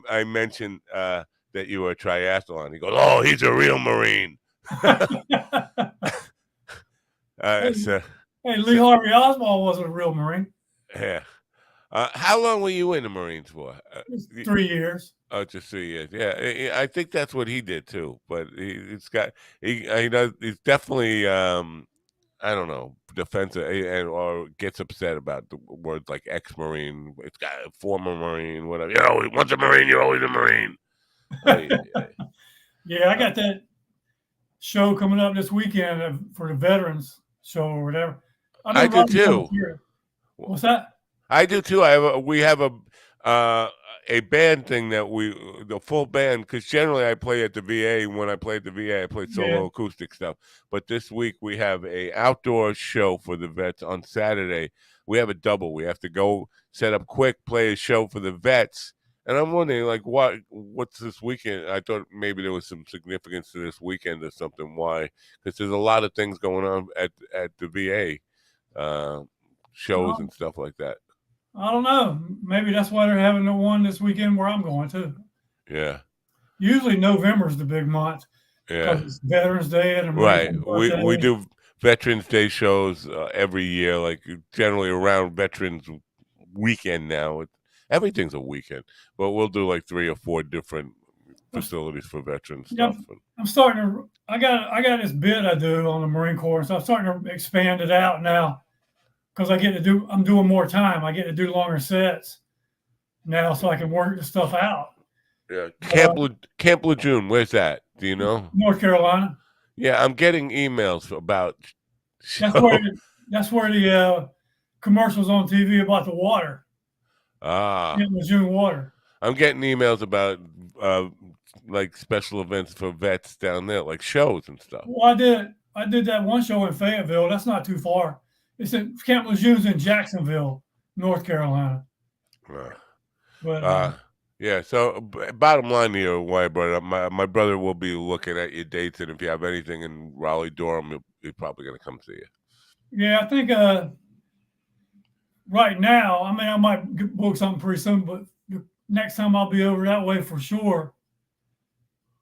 I mentioned that you were a triathlon. He goes, "Oh, he's a real Marine."
Hey,
So,
Lee Harvey Oswald wasn't a real Marine.
yeah. How long were you in the Marines for?
It was 3 years.
Oh, just 3 years. Yeah, I think that's what he did too. But he does. He's definitely I don't know, defensive or gets upset about the words like ex-Marine. It's got a former Marine, whatever. You know, once a Marine, you're always a Marine.
Yeah, I got that show coming up this weekend for the veterans show or whatever.
I do too.
What's that?
I do too. We have a band thing that the full band, because generally I play at the VA. When I play at the VA, I play solo acoustic stuff. But this week we have a outdoor show for the vets on Saturday. We have a double. We have to go set up quick, play a show for the vets. And I'm wondering, like, what's this weekend? I thought maybe there was some significance to this weekend or something. Why? Because there's a lot of things going on at the VA, shows and stuff like that.
I don't know. Maybe that's why they're having the one this weekend where I'm going to.
Yeah.
Usually November's the big month.
Yeah.
It's Veterans Day and
American Birthday. We do Veterans Day shows every year, like generally around Veterans Weekend now. Everything's a weekend, but we'll do like 3 or 4 different facilities for veteran stuff.
I'm starting to. I got this bit I do on the Marine Corps, so I'm starting to expand it out now because I'm doing more time. I get to do longer sets now, so I can work the stuff out.
Yeah, Camp Lejeune. Where's that? Do you know?
North Carolina.
Yeah, I'm getting emails about.
That's where the commercials on TV about the water. Camp Lejeune water.
I'm getting emails about like special events for vets down there, like shows and stuff.
Well, I did that one show in Fayetteville. That's not too far. It's at Camp Lejeune's in Jacksonville, North Carolina.
Yeah. So bottom line here, why I brought it up, my brother will be looking at your dates, and if you have anything in Raleigh Durham, he's probably going to come see you.
Yeah, I think right now, I mean, I might book something pretty soon, but the next time I'll be over that way for sure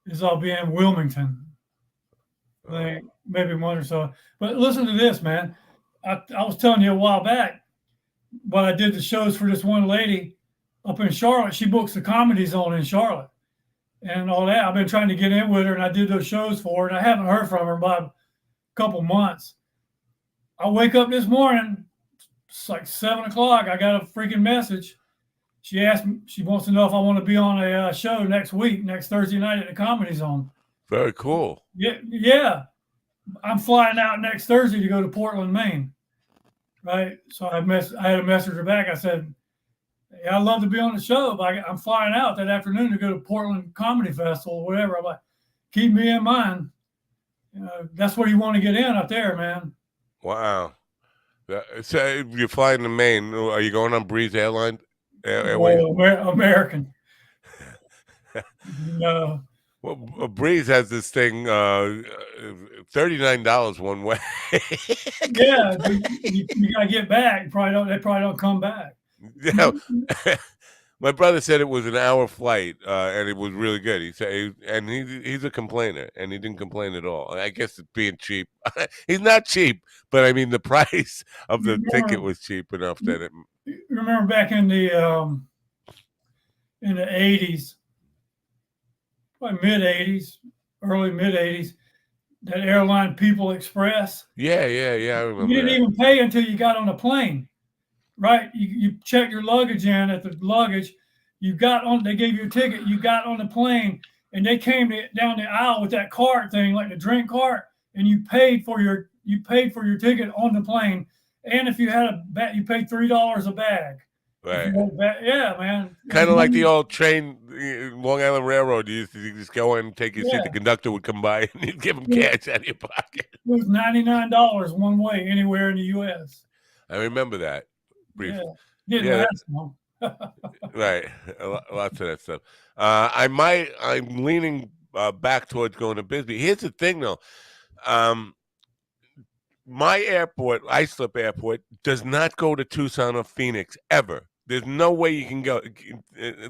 is I'll be in Wilmington. Maybe one or so. But listen to this, man. I was telling you a while back, but I did the shows for this one lady up in Charlotte. She books the Comedy Zone in Charlotte and all that. I've been trying to get in with her, and I did those shows for her, and I haven't heard from her in about a couple months. I wake up this morning, it's like 7 o'clock. I got a freaking message. She asked me, she wants to know if I want to be on a show next Thursday night at the Comedy Zone.
Very cool.
Yeah. I'm flying out next Thursday to go to Portland, Maine. Right. So I had a message her back. I said, "Hey, I'd love to be on the show, but I'm flying out that afternoon to go to Portland Comedy Festival or whatever." I'm like, keep me in mind. That's where you want to get in up there, man.
Wow. So you're flying to Maine. Are you going on Breeze Airline?
American. No.
Well, Breeze has this thing, $39 one way.
Yeah, you gotta get back. They probably don't come back.
Yeah. My brother said it was an hour flight, and it was really good. He said, and he's a complainer, and he didn't complain at all. I guess it's being cheap. He's not cheap, but I mean the price of the ticket was cheap enough that it.
Remember back in the 80s, probably early mid 80s, that airline People Express.
Yeah, I remember.
You didn't even pay until you got on the plane. Right, you checked your luggage in at the luggage. They gave you a ticket. You got on the plane, and they came down the aisle with that cart thing, like the drink cart, and you paid for your ticket on the plane. And if you had a bag, you paid $3 a bag.
Right.
Yeah, man.
Kind of like the old train, Long Island Railroad. You just go in and take your seat. The conductor would come by and you'd give him cash out of your pocket.
It was $99 one way anywhere in the U.S.
I remember that brief.
Yeah, didn't
Yeah,
last long.
right. Lots of that stuff. I'm leaning back towards going to Bisbee. Here's the thing, though. Um, my airport, Islip Airport, does not go to Tucson or Phoenix ever. There's no way you can go.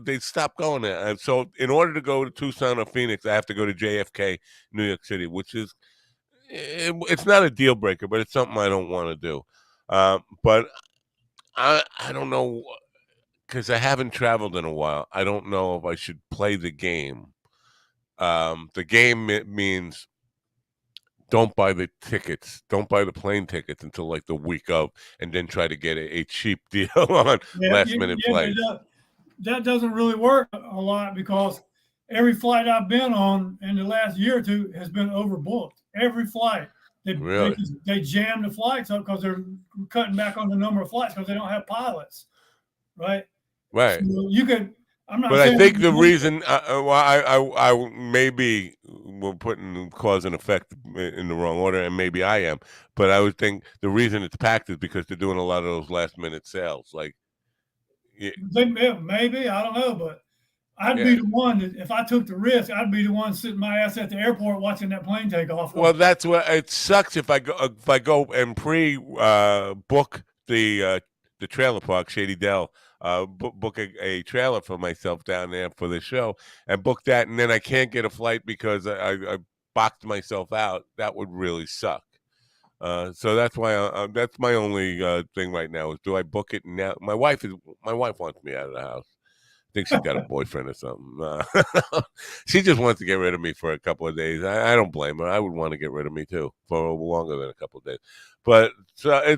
They stopped going there. So in order to go to Tucson or Phoenix, I have to go to JFK, New York City, which is it's not a deal breaker, but it's something I don't want to do. But I don't know because I haven't traveled in a while. I don't know if I should play the game. The game means don't buy the tickets, don't buy the plane tickets until like the week of, and then try to get a cheap deal on
Yeah,
last minute
yeah, but
flights.
that doesn't really work a lot because every flight I've been on in the last year or two has been overbooked. Every flight.
Really?
They jam the flights up because they're cutting back on the number of flights because they don't have pilots, right? So
Right.
you could. I'm not
But I
saying
think the reason, well, I maybe we're putting cause and effect in the wrong order, and maybe I am. But I would think the reason it's packed is because they're doing a lot of those last minute sales. Like, yeah,
maybe I don't know, but I'd be
yeah.
the one that if I took the risk, I'd be the one sitting my ass at the airport watching that plane take off.
Well, that's what it sucks if I go and pre book the trailer park, Shady Dell. Book a trailer for myself down there for the show, and book that, and then I can't get a flight because I boxed myself out. That would really suck. So that's why that's my only thing right now is do I book it now? My wife wants me out of the house. I think she's got a boyfriend or something. She just wants to get rid of me for a couple of days. I don't blame her. I would want to get rid of me too for longer than a couple of days. But so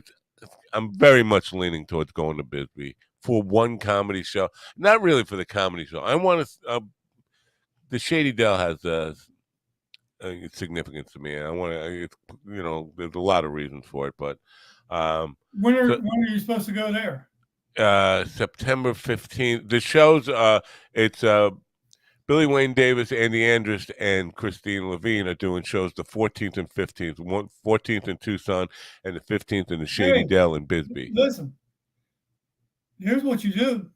I'm very much leaning towards going to Bisbee for one comedy show. Not really for the comedy show. I want to. The Shady Dell has significance to me. I want to. There's a lot of reasons for it, but so
When are you supposed to go there?
September 15th. The shows. It's Billy Wayne Davis, Andy Andrist, and Christine Levine are doing shows the 14th and 15th. 14th in Tucson and the 15th in the Shady Dell in Bisbee.
Listen, here's what you do: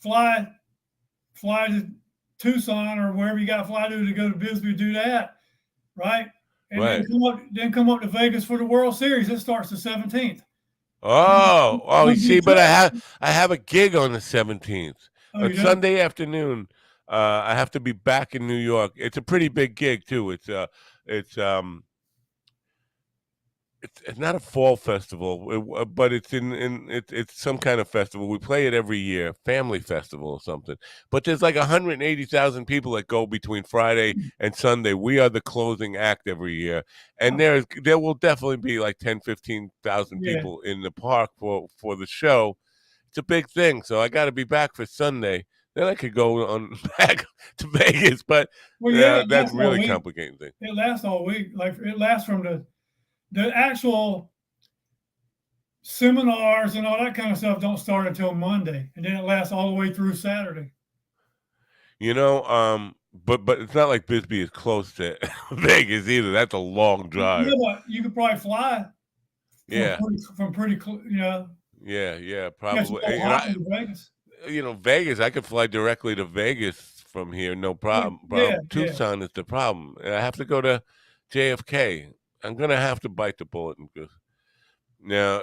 fly to Tucson or wherever you got to fly to go to Bisbee. Do that, right? And
Right.
then come up to Vegas for the World Series. It starts the 17th.
You see, but I have a gig on the 17th.
Oh,
On
you do?
Sunday afternoon. I have to be back in New York. It's a pretty big gig too. It's not a fall festival, but it's some kind of festival. We play it every year, family festival or something. But there's like 180,000 people that go between Friday and Sunday. We are the closing act every year, and there will definitely be like 10-15,000
Yeah.
people in the park for the show. It's a big thing, so I got to be back for Sunday. Then I could go on back to Vegas, but
Well, yeah,
that's really complicating thing.
It lasts all week. Like it lasts from the actual seminars and all that kind of stuff don't start until Monday, and then it lasts all the way through Saturday.
But it's not like Bisbee is close to Vegas either. That's a long drive.
Yeah, but you could probably fly.
Yeah.
From pretty,
Yeah, probably.
Vegas.
Vegas, I could fly directly to Vegas from here, no problem. Tucson is the problem. I have to go to JFK. I'm gonna have to bite the bullet and go. Now,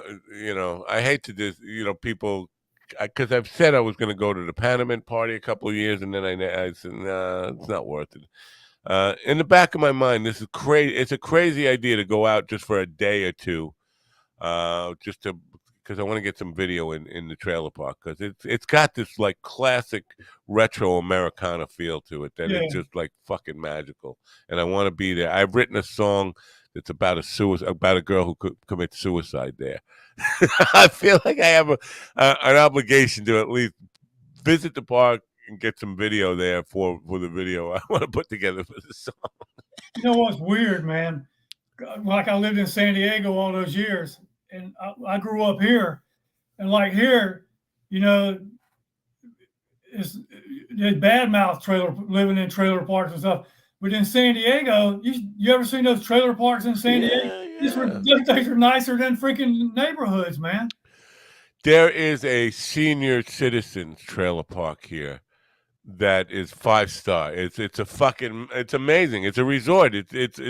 I hate to just, people, because I've said I was going to go to the Panamint party a couple of years, and then I said, nah, it's not worth it. In the back of my mind, this is crazy. It's a crazy idea to go out just for a day or two, because I want to get some video in the trailer park, because it's got this like classic retro Americana feel to it that it's just like fucking magical, and I want to be there. I've written a song that's about a girl who commits suicide there. I feel like I have an obligation to at least visit the park and get some video there for the video I want to put together for the song.
You know what's weird, man? Like I lived in San Diego all those years, and I grew up here, and like here, it's bad mouth living in trailer parks and stuff. But in San Diego, you ever seen those trailer parks in San Diego?
Yeah.
Those things are nicer than freaking neighborhoods, man.
There is a senior citizens trailer park here that is 5-star. It's a fucking it's amazing. It's a resort. It's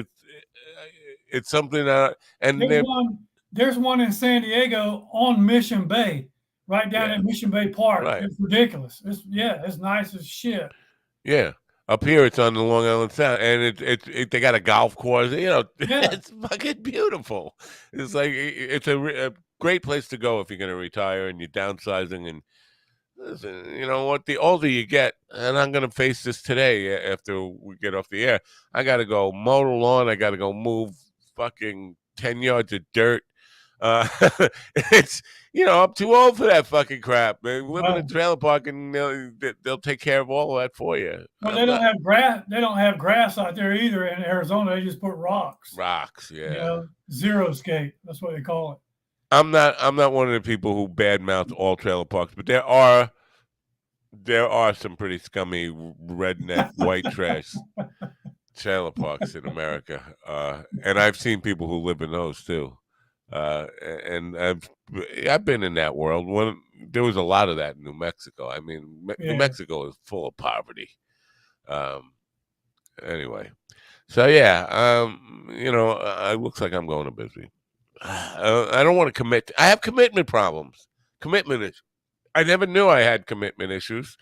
something and
There's
they're
one. There's one in San Diego on Mission Bay, right down
yeah,
at Mission Bay Park.
right.
It's ridiculous. It's nice as shit.
Yeah. Up here, it's on the Long Island Sound, and they got a golf course.
Yeah,
It's fucking beautiful. It's like it's a great place to go if you're going to retire and you're downsizing. And listen, you know what? The older you get, and I'm going to face this today after we get off the air. I got to go mow the lawn. I got to go move fucking 10 yards of dirt. Uh, it's I'm too old for that fucking crap. Man. Live in a
well,
trailer park, and they'll take care of all of that for you.
they
I'm
don't
not
have grass. They don't have grass out there either in Arizona. They just put rocks.
rocks. Yeah,
Zero skate. That's what they call it.
I'm not one of the people who badmouth all trailer parks, but there are some pretty scummy redneck white trash trailer parks in America, and I've seen people who live in those too. And I've been in that world. There was a lot of that in New Mexico. I mean, New
Yeah.
Mexico is full of poverty. Anyway, so yeah, it looks like I'm going to busy. I don't want to commit. I have commitment problems. Commitment issues. I never knew I had commitment issues.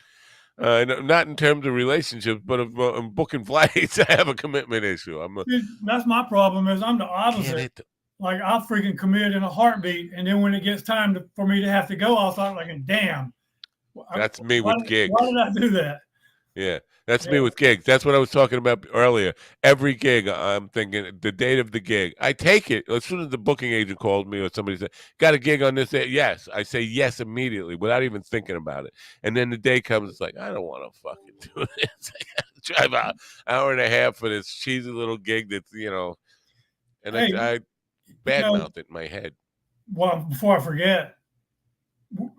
Not in terms of relationships, but of booking flights. I have a commitment issue.
That's my problem. Is I'm the
Can't
opposite.
hit
Like I'll freaking commit in a heartbeat, and then when it gets time for me to have to go, I'll start like, damn.
That's me with gigs.
Why did I do that?
Yeah, that's me with gigs. That's what I was talking about earlier. Every gig, I'm thinking the date of the gig. I take it as soon as the booking agent called me or somebody said, "Got a gig on this day?" Yes, I say yes immediately without even thinking about it. And then the day comes, it's like I don't want to fucking do this. I gotta drive an hour and a half for this cheesy little gig that's and
Hey,
I badmouth it in my head.
well, before I forget,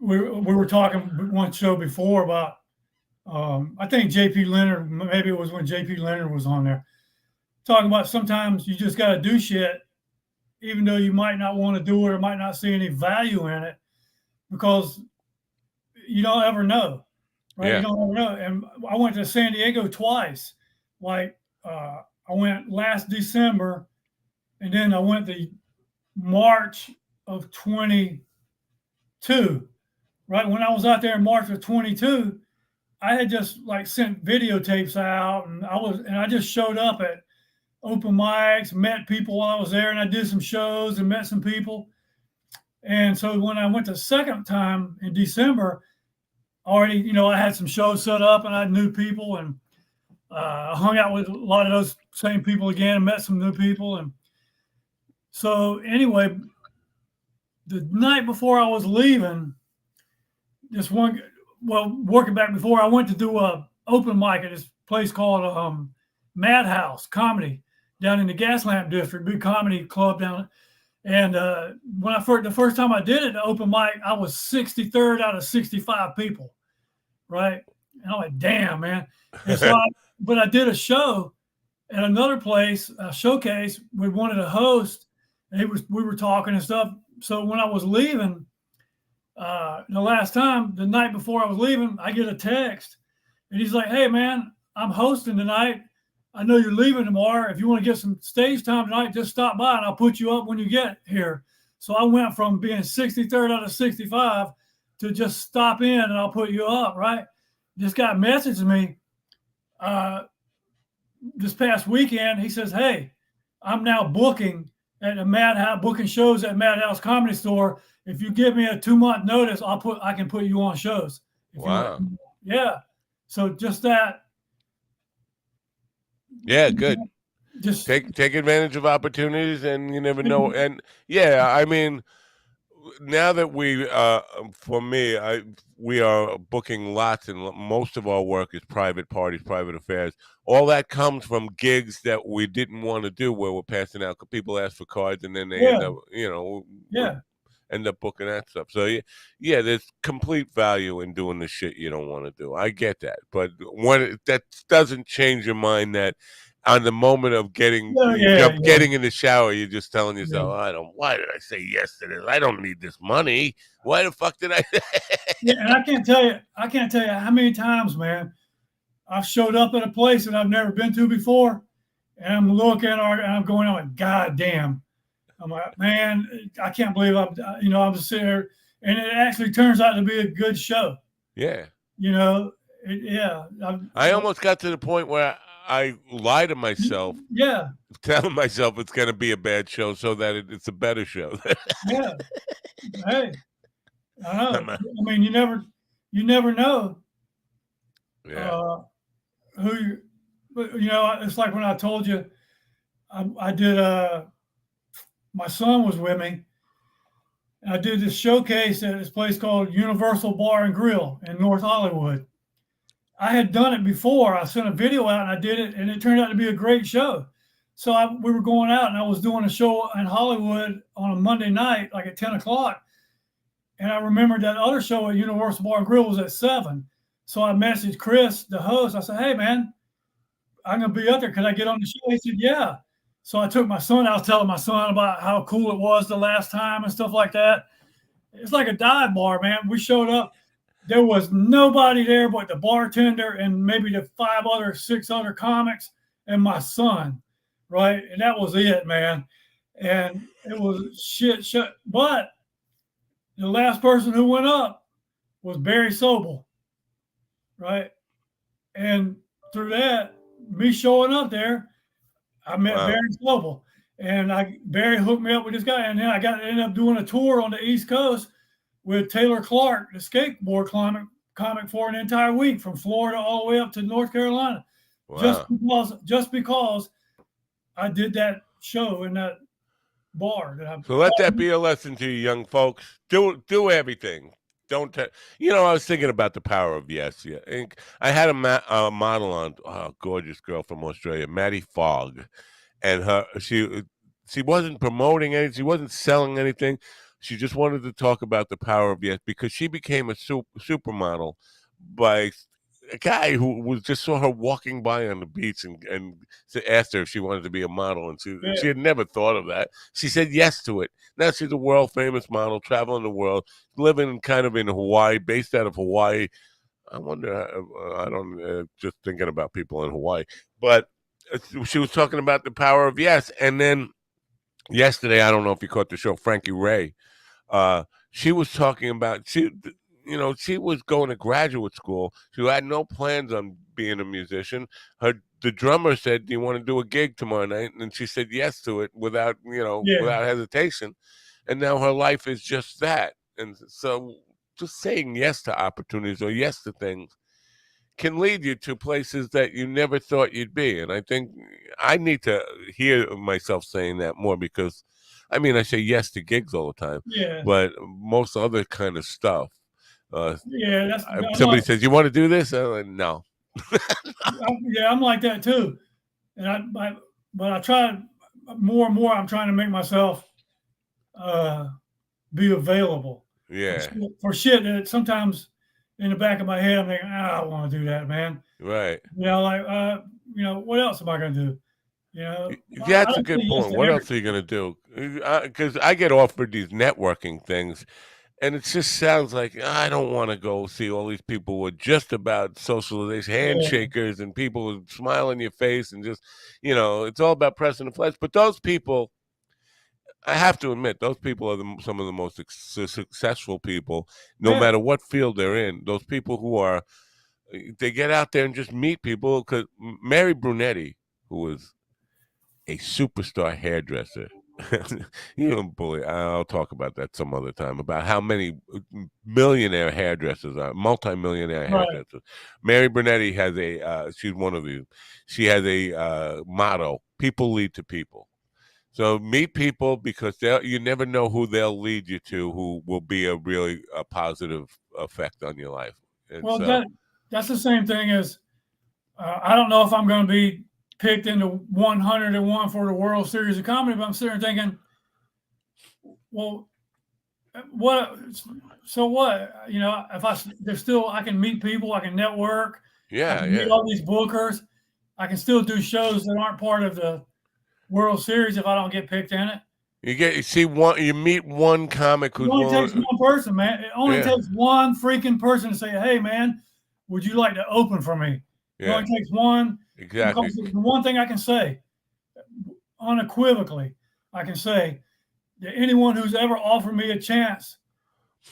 we were talking one show before about I think JP Leonard, maybe it was when JP Leonard was on there, talking about sometimes you just got to do shit, even though you might not want to do it or might not see any value in it, because you don't ever know, right?
Yeah.
You don't ever know. And I went to San Diego twice. Like I went last December, and then I went the March of 22. Right when I was out there in March of 22. I had just like sent videotapes out, and I just showed up at open mics, met people while I was there, and I did some shows and met some people. And so when I went the second time in December, already, I had some shows set up and I knew people, and I hung out with a lot of those same people again and met some new people. And so anyway, the night before I was leaving, working back before, I went to do a open mic at this place called Madhouse Comedy down in the Gaslamp District, big comedy club down. And when the first time I did it, the open mic, I was 63rd out of 65 people, right? And I'm like, damn, man. And so but I did a show at another place, a showcase. We wanted a host, and we were talking and stuff. So when I was leaving, the last time, the night before I was leaving, I get a text, and he's like, "Hey, man, I'm hosting tonight. I know you're leaving tomorrow. If you want to get some stage time tonight, just stop by, and I'll put you up when you get here." So I went from being 63rd out of 65 to just stop in, and I'll put you up, right? This guy messaged me this past weekend. He says, "Hey, I'm now booking at a Madhouse, booking shows at Madhouse Comedy Store. If you give me a 2-month notice, I can put you on shows."
Wow.
Yeah. So just that.
Yeah, good.
Just
Take advantage of opportunities, and you never know. And yeah, I mean, now that for me, we are booking lots, and most of our work is private parties, private affairs. All that comes from gigs that we didn't want to do, where we're passing out. People ask for cards, and then they end up, end up booking that stuff. So yeah, there's complete value in doing the shit you don't want to do. I get that, but that doesn't change your mind that on the moment of getting in the shower, you're just telling yourself, why did I say yes to this? I don't need this money. Why the fuck did I?
Yeah, and I can't tell you how many times, man, I've showed up at a place that I've never been to before, and I'm looking and I'm going on like, God damn. I'm like, man, I can't believe I'm just sitting there, and it actually turns out to be a good show.
Yeah.
I
almost got to the point where I lie to myself.
Yeah.
Telling myself it's going to be a bad show so that it's a better show.
Yeah. Hey, I know. I mean, you never know.
Yeah.
But it's like when I told you, I did. My son was with me. I did this showcase at this place called Universal Bar and Grill in North Hollywood. I had done it before. I sent a video out and I did it, and it turned out to be a great show. So we were going out, and I was doing a show in Hollywood on a Monday night, like at 10 o'clock. And I remembered that other show at Universal Bar and Grill was at 7. So I messaged Chris, the host. I said, hey, man, I'm going to be up there. Could I get on the show? He said, yeah. So I took my son. I was telling my son about how cool it was the last time and stuff like that. It's like a dive bar, man. We showed up. There was nobody there but the bartender and maybe the 6 other comics and my son, right? And that was it, man. And it was shit. But the last person who went up was Barry Sobel, right? And through that, me showing up there, I met Barry Sobel. And Barry hooked me up with this guy. And then I ended up doing a tour on the East Coast with Taylor Clark, the skateboard comic, for an entire week from Florida all the way up to North Carolina. Wow. Just because I did that show in that bar.
So let that be a lesson to you young folks. Do everything. Don't I was thinking about the power of yes. Yeah. I had a model on, gorgeous girl from Australia, Maddie Fogg, and she wasn't promoting anything. She wasn't selling anything. She just wanted to talk about the power of yes, because she became a supermodel by a guy who was just saw her walking by on the beach and asked her if she wanted to be a model, and she had never thought of that. She said yes to it. Now she's a world famous model, traveling the world, living kind of in Hawaii, based out of Hawaii. I wonder. Just thinking about people in Hawaii, but she was talking about the power of yes, and then yesterday, I don't know if you caught the show, Frankie Ray. She was talking about she was going to graduate school. She had no plans on being a musician. The drummer said, "Do you want to do a gig tomorrow night?" And she said yes to it without hesitation. And now her life is just that. And so, just saying yes to opportunities or yes to things can lead you to places that you never thought you'd be. And I think I need to hear myself saying that more, because I say yes to gigs all the time, but most other kind of stuff. Somebody says, "You want to do this?" I'm like, no.
I'm like that too. And but I try more and more. I'm trying to make myself be available. For shit that sometimes in the back of my head I'm thinking, I don't want to do that, man.
Right.
What else am I going to do?
That's a good point. What else are you going to do? Because I get offered these networking things, and it just sounds like I don't want to go see all these people who are just about socialization, handshakers, and people who smile in your face, and just, it's all about pressing the flesh. But those people, I have to admit, those people are some of the most successful people, no matter what field they're in. Those people who they get out there and just meet people. Because Mary Brunetti, who was a superstar hairdresser. You don't believe. I'll talk about that some other time, about how many millionaire hairdressers are, multi-millionaire hairdressers. Mary Brunetti has she's one of these. She has a motto: people lead to people. So meet people, because you never know who they'll lead you to, who will be a really positive effect on your life. And
that's the same thing as I don't know if I'm going to be picked into 101 for the World Series of Comedy, but I'm sitting there thinking, well, so what? If I can meet people, I can network, I can meet all these bookers. I can still do shows that aren't part of the World Series if I don't get picked in it.
You meet one comic
It
who's
only takes
willing.
one person, man. It only
Yeah,
takes one freaking person to say, "Hey, man, would you like to open for me?" It
yeah,
only takes one,
exactly.
because the one thing I can say unequivocally, I can say that anyone who's ever offered me a chance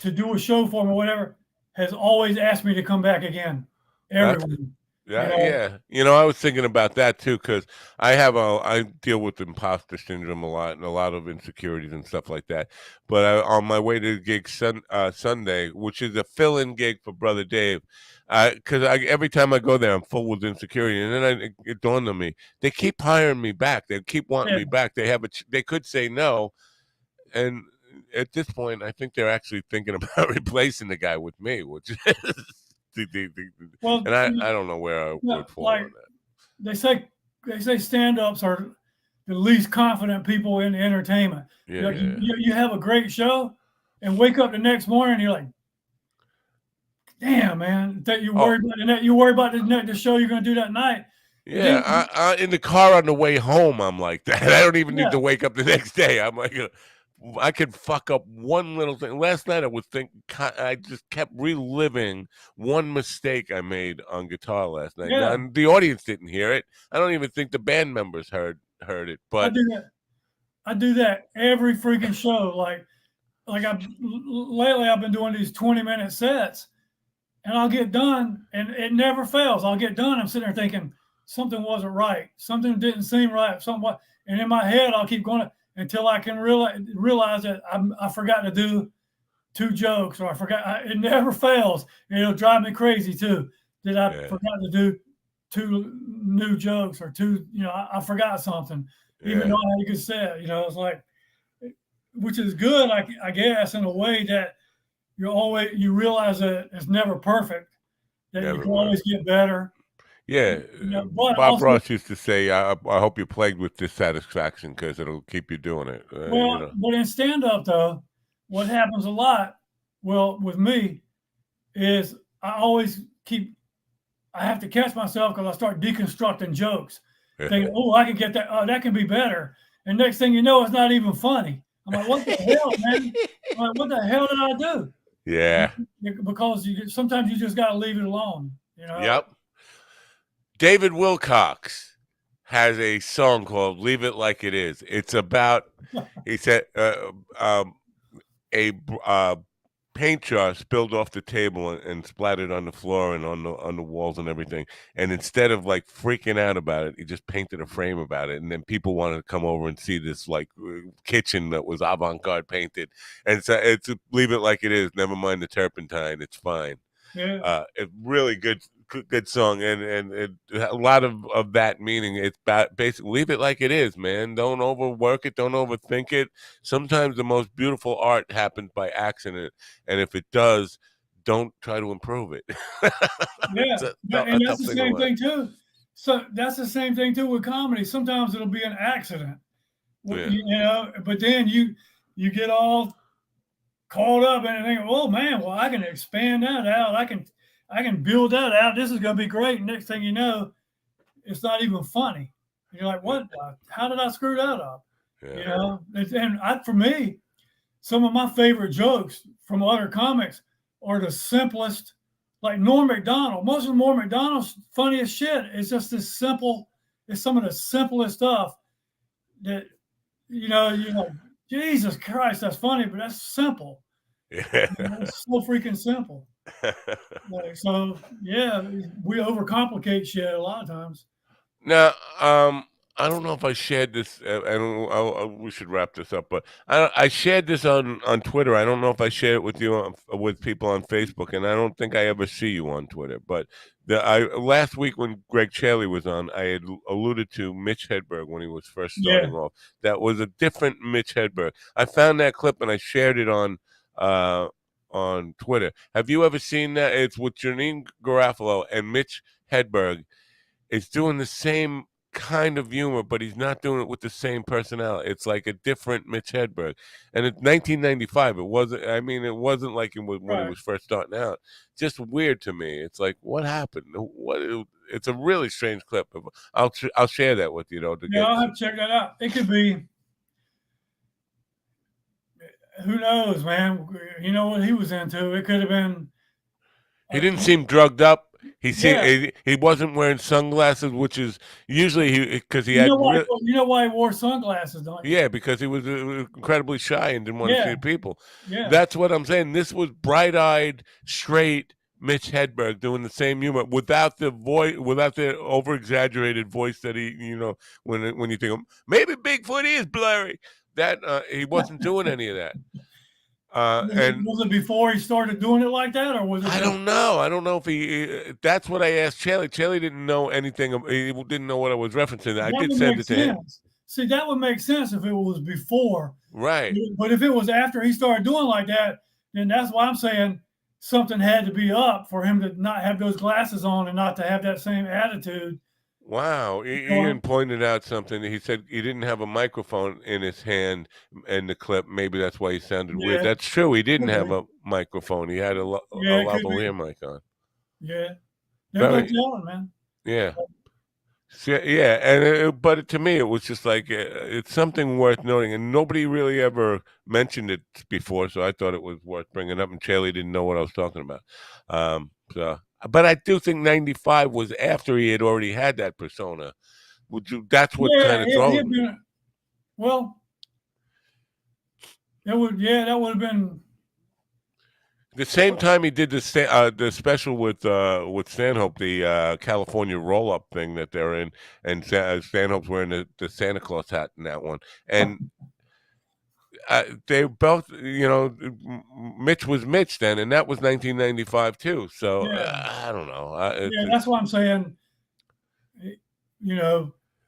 to do a show for them or whatever has always asked me to come back again.
That's
Everyone, you
Yeah,
know.
yeah. I was thinking about that too because I deal with imposter syndrome a lot and a lot of insecurities and stuff like that. But on my way to the gig Sunday, which is a fill-in gig for Brother Dave, because every time I go there, I'm full with insecurity, and then it dawned on me they keep hiring me back. They keep wanting
Yeah,
me back. They could say no, and at this point, I think they're actually thinking about replacing the guy with me, which is
well,
and I don't know where I would fall
like
on that.
they say, stand-ups are the least confident people in entertainment.
Yeah,
Like
yeah,
you have a great show, and wake up the next morning, and you're like, "Damn, man!" That you
oh,
worry about you worry about the show you're going to do that night, and then
yeah. In the car on the way home, I'm like that. I don't even need
yeah,
to wake up the next day. I'm like, I could fuck up one little thing. Last night, I just kept reliving one mistake I made on guitar last night. Now,
yeah,
and the audience didn't hear it. I don't even think the band members heard it.
I
But
do that. I do that every freaking show. Like lately, I've been doing these 20-minute sets, and I'll get done, and it never fails. I'll get done. I'm sitting there thinking something wasn't right, something didn't seem right, and in my head, I'll keep going until I can realize that I forgot to do two jokes, or I forgot. It never fails, and it'll drive me crazy too that I
yeah,
forgot to do two new jokes or two. I forgot something, even
yeah,
though I had a good set. It's like, which is good, I guess, in a way that you realize that it's never perfect, that you
never
can
mind.
always get better.
Yeah,
But
Bob
also,
Ross used to say, I hope you're plagued with dissatisfaction because it'll keep you doing it.
but in stand up though, what happens a lot, well, with me, is I always I have to catch myself because I start deconstructing jokes, thinking, oh, I can get that. Oh, that can be better. And next thing you know, it's not even funny. I'm like, what the hell, man? I'm like, what the hell did I do?
Yeah.
Because sometimes you just got to leave it alone.
Yep. David Wilcox has a song called "Leave It Like It Is." It's about, he said, a paint jar spilled off the table and splattered on the floor and on the walls and everything. And instead of like freaking out about it, he just painted a frame about it. And then people wanted to come over and see this like kitchen that was avant-garde painted. And it's leave it like it is. Never mind the turpentine. It's fine.
Yeah,
A really good song, and a lot of that meaning. It's basically leave it like it is, man. Don't overwork it. Don't overthink it. Sometimes the most beautiful art happens by accident, and if it does, don't try to improve it.
yeah,
It's a
and that's
tough
the
thing to
same
learn.
thing too. So that's the same thing too with comedy. Sometimes it'll be an accident,
Yeah,
but then you get all caught up in it, thinking, oh man, well, I can expand that out. I can build that out. This is going to be great. Next thing you know, it's not even funny. You're like,
yeah,
what? How did I screw that up?
yeah,
For me, some of my favorite jokes from other comics are the simplest. Like Norm Macdonald. Most of Norm Macdonald's funniest shit is just this simple. It's some of the simplest stuff that you're like, Jesus Christ, that's funny, but that's simple.
yeah.
It's so freaking simple. Like, so yeah, we overcomplicate shit a lot of times.
Now, I don't know if I shared this. We should wrap this up, but I shared this on Twitter. I don't know if I shared it with you with people on Facebook, and I don't think I ever see you on Twitter. But last week when Greg Chaley was on, I had alluded to Mitch Hedberg when he was first
Yeah,
starting off. That was a different Mitch Hedberg. I found that clip and I shared it on Twitter. Have you ever seen that? It's with Janine Garofalo and Mitch Hedberg is doing the same kind of humor, but he's not doing it with the same personality. It's like a different Mitch Hedberg. And in 1995, it wasn't. I mean, it wasn't like when he
Right.
was first starting out. Just weird to me. It's like, what happened? It's a really strange clip. I'll share that with you, though.
Yeah, I'll have to check that out. It could be. Who knows, man? You know what he was into? It could have been.
He didn't seem drugged up.
Yeah.
He wasn't wearing sunglasses, which is usually because he
You
had
know why? You know why he wore sunglasses, don't you?
yeah, because he was incredibly shy and didn't want to see
Yeah.
the people.
Yeah.
That's what I'm saying. This was bright-eyed, straight Mitch Hedberg doing the same humor without the voice, without the over-exaggerated voice that he, when you think of, maybe Bigfoot is blurry. That he wasn't doing any of that. And
Was it before he started doing it like that, or was it?
I don't know. I don't know if he. That's what I asked Chaley. Chaley didn't know anything. He didn't know what I was referencing. I
That
did
would
send
make
it to him.
sense. See, that would make sense if it was before.
Right.
But if it was after he started doing like that, then that's why I'm saying something had to be up for him to not have those glasses on and not to have that same attitude.
Wow. Ian pointed out something. He said he didn't have a microphone in his hand in the clip. Maybe that's why he sounded weird. That's true. He didn't have a microphone. He had a lavalier mic on.
Yeah. There's no telling, man.
Yeah. Yeah, and but to me, it was just like it's something worth noting, and nobody really ever mentioned it before, so I thought it was worth bringing up. And Charlie didn't know what I was talking about, but I do think '95 was after he had already had that persona. That's what kind of throws me.
Well, that would have been.
The same time he did the special with Stanhope, the California roll up thing that they're in, and Stanhope's wearing the Santa Claus hat in that one, and they both, Mitch was Mitch then, and that was 1995 too. So I don't know.
That's what I'm saying.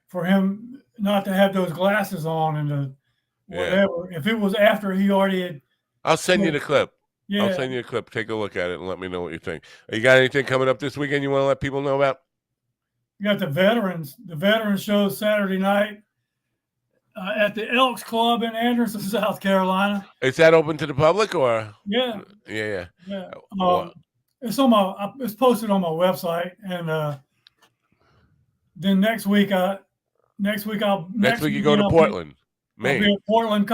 For him not to have those glasses on and the whatever. If it was after he already had.
I'll send you the clip.
Yeah.
I'll send you a clip. Take a look at it and let me know what you think. You got anything coming up this weekend you want to let people know about?
You got the veterans show Saturday night at the Elks Club in Anderson, South Carolina.
Is that open to the public or?
Yeah.
Yeah.
It's posted on my website, and then next week you go
to Portland.
I'll be at Portland.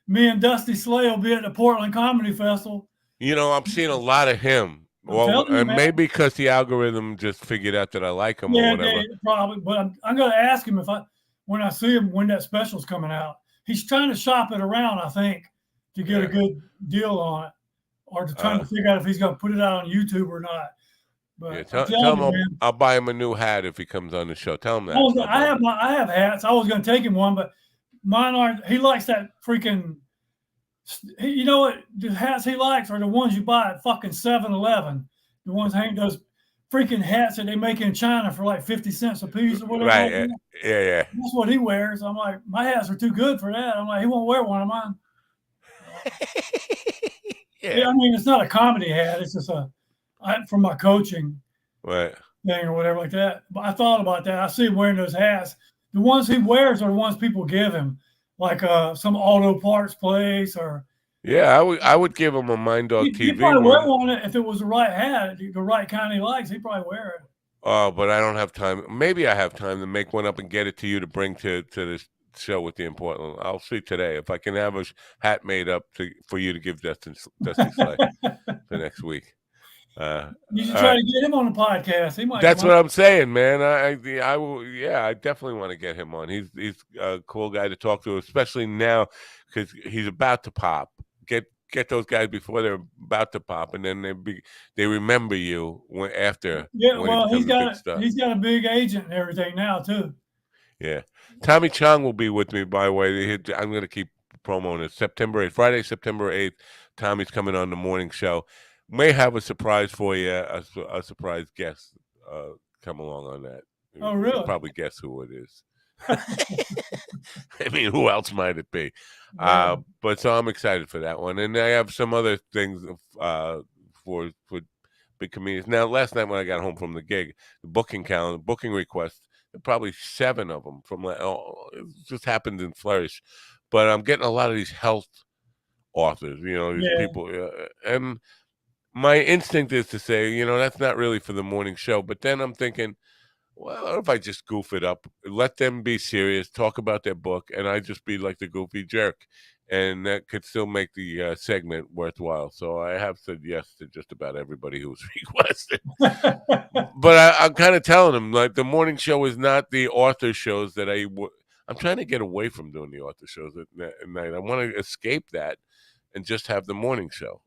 Me and Dusty Slay will be at the Portland Comedy Festival.
I'm seeing a lot of him. Maybe because the algorithm just figured out that I like him or whatever.
Probably. But I'm going to ask him when I see him when that special's coming out. He's trying to shop it around, I think, to get a good deal on it, or to try to figure out if he's going to put it out on YouTube or not. But
tell him I'll buy him a new hat if he comes on the show. Tell him that.
I have hats. I was going to take him one, but mine aren't. He likes that freaking. You know what? The hats he likes are the ones you buy at fucking 7-Eleven. The ones hang those freaking hats that they make in China for like 50 cents a piece or whatever.
Right. Yeah.
That's what he wears. I'm like, my hats are too good for that. I'm like, he won't wear one of mine. Yeah. I mean, it's not a comedy hat. It's just from my coaching thing or whatever like that. But I thought about that. I see him wearing those hats. The ones he wears are the ones people give him, like some auto parts place or.
Yeah, I would give him a Mind Dog TV.
He'd probably wear one if it was the right hat, the right kind he likes. He'd probably wear it.
Oh, but I don't have time. Maybe I have time to make one up and get it to you to bring to this show with the important. I'll see today if I can have a hat made up for you to give Dusty Slay for next week.
You should try to get him on the podcast. He might.
That's what I'm saying, man. I will. Yeah, I definitely want to get him on. He's a cool guy to talk to, especially now because he's about to pop. Get those guys before they're about to pop, and then they remember you after.
Yeah, well, he's got a big agent and everything now too.
Yeah, Tommy Chong will be with me. By the way, I'm going to keep promoting it. Friday, September 8th. Tommy's coming on the morning show. May have a surprise for you, a surprise guest come along on that.
Oh, really?
You'll probably guess who it is. I mean, who else might it be?
Yeah.
But so I'm excited for that one, and I have some other things for big comedians. Now, last night when I got home from the gig, the booking request probably 7 of them from it just happened in flourish. But I'm getting a lot of these health authors, these
Yeah.
people, and my instinct is to say, that's not really for the morning show. But then I'm thinking, well, what if I just goof it up, let them be serious, talk about their book, and I just be like the goofy jerk, and that could still make the segment worthwhile. So I have said yes to just about everybody who's requested. But I'm kind of telling them, like, the morning show is not the author shows that I'm trying to get away from doing the author shows at night. I want to escape that and just have the morning show.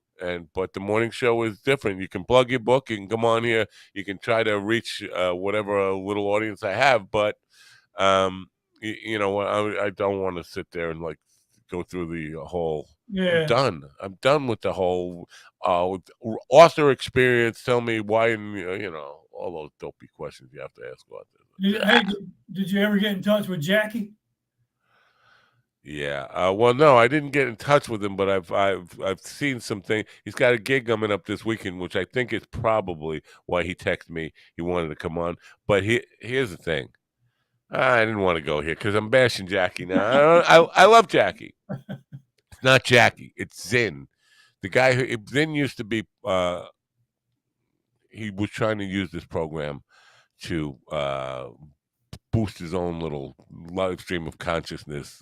But the morning show is different. You can plug your book. You can come on here. You can try to reach whatever little audience I have. But I don't want to sit there and like go through the whole. I'm
Yeah.
done. I'm done with the whole author experience. Tell me why, and all those dopey questions you have to ask authors.
Hey, did you ever get in touch with Jackie?
Yeah. Well, no, I didn't get in touch with him, but I've seen something. He's got a gig coming up this weekend, which I think is probably why he texted me. He wanted to come on. But here's the thing. I didn't want to go here because I'm bashing Jackie now. I love Jackie. It's not Jackie. It's Zinn. The guy who Zinn used to be. He was trying to use this program to boost his own little live stream of consciousness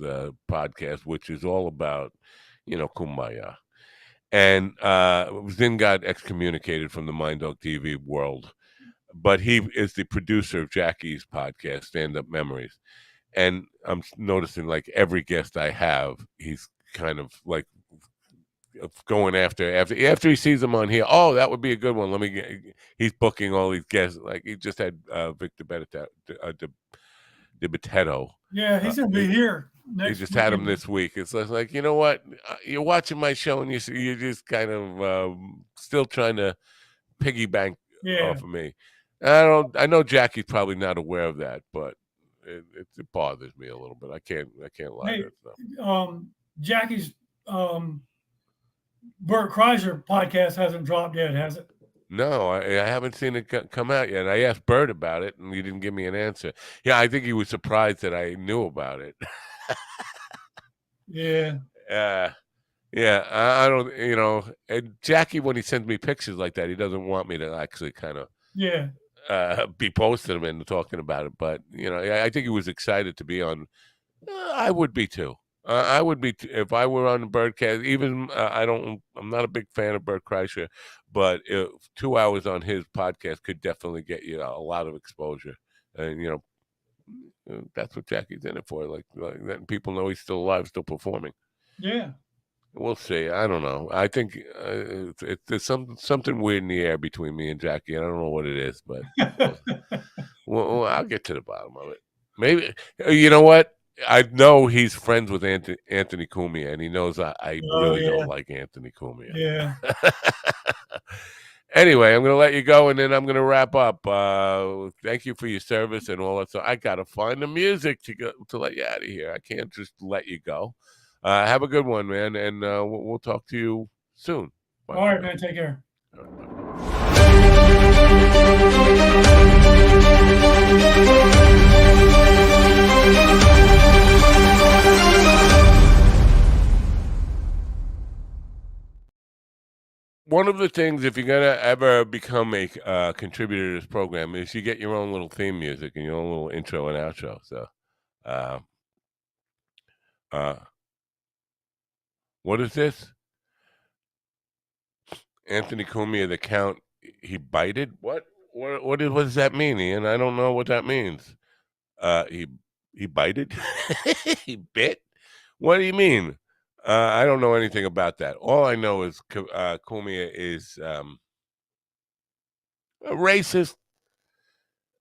podcast, which is all about, kumbaya. And Zinn got excommunicated from the Mind Dog TV world, but he is the producer of Jackie's podcast, Stand Up Memories. And I'm noticing, like, every guest I have, he's kind of like going after he sees them on here. Oh, that would be a good one. He's booking all these guests. Like, he just had Victor DiBitetto.
Yeah, he's gonna be here next.
He just had him this week. It's like, you know what? You're watching my show and you're just kind of still trying to piggy bank off of me. I know Jackie's probably not aware of that, but it bothers me a little bit. I can't lie to it.
Jackie's Bert Kreischer podcast hasn't dropped yet, has it?
No, I haven't seen it come out yet. I asked Bert about it, and he didn't give me an answer. Yeah, I think he was surprised that I knew about it.
Yeah.
Yeah, I don't, and Jackie, when he sends me pictures like that, he doesn't want me to actually kind of be posting them and talking about it. But, I think he was excited to be on. I would be too. I would be if I were on the Birdcast. Even I'm not a big fan of Bert Kreischer, but 2 hours on his podcast could definitely get you a lot of exposure. And that's what Jackie's in it for. Like letting people know he's still alive, still performing.
Yeah.
We'll see. I don't know. I think there's something weird in the air between me and Jackie. I don't know what it is, but well, I'll get to the bottom of it. Maybe you know what? I know he's friends with Anthony Cumia, and he knows I really don't like Anthony Cumia.
Yeah.
Anyway, I'm going to let you go, and then I'm going to wrap up. Thank you for your service and all that. So I got to find the music to let you out of here. I can't just let you go. Have a good one, man, and we'll talk to you soon.
Bye. All right, man. Take care.
One of the things, if you're gonna ever become a contributor to this program, is you get your own little theme music and your own little intro and outro. So, what is this? Anthony Cumia, the Count, he bited? What does that mean, Ian? I don't know what that means. He bited? He bit? What do you mean? I don't know anything about that. All I know is Cumia is a racist.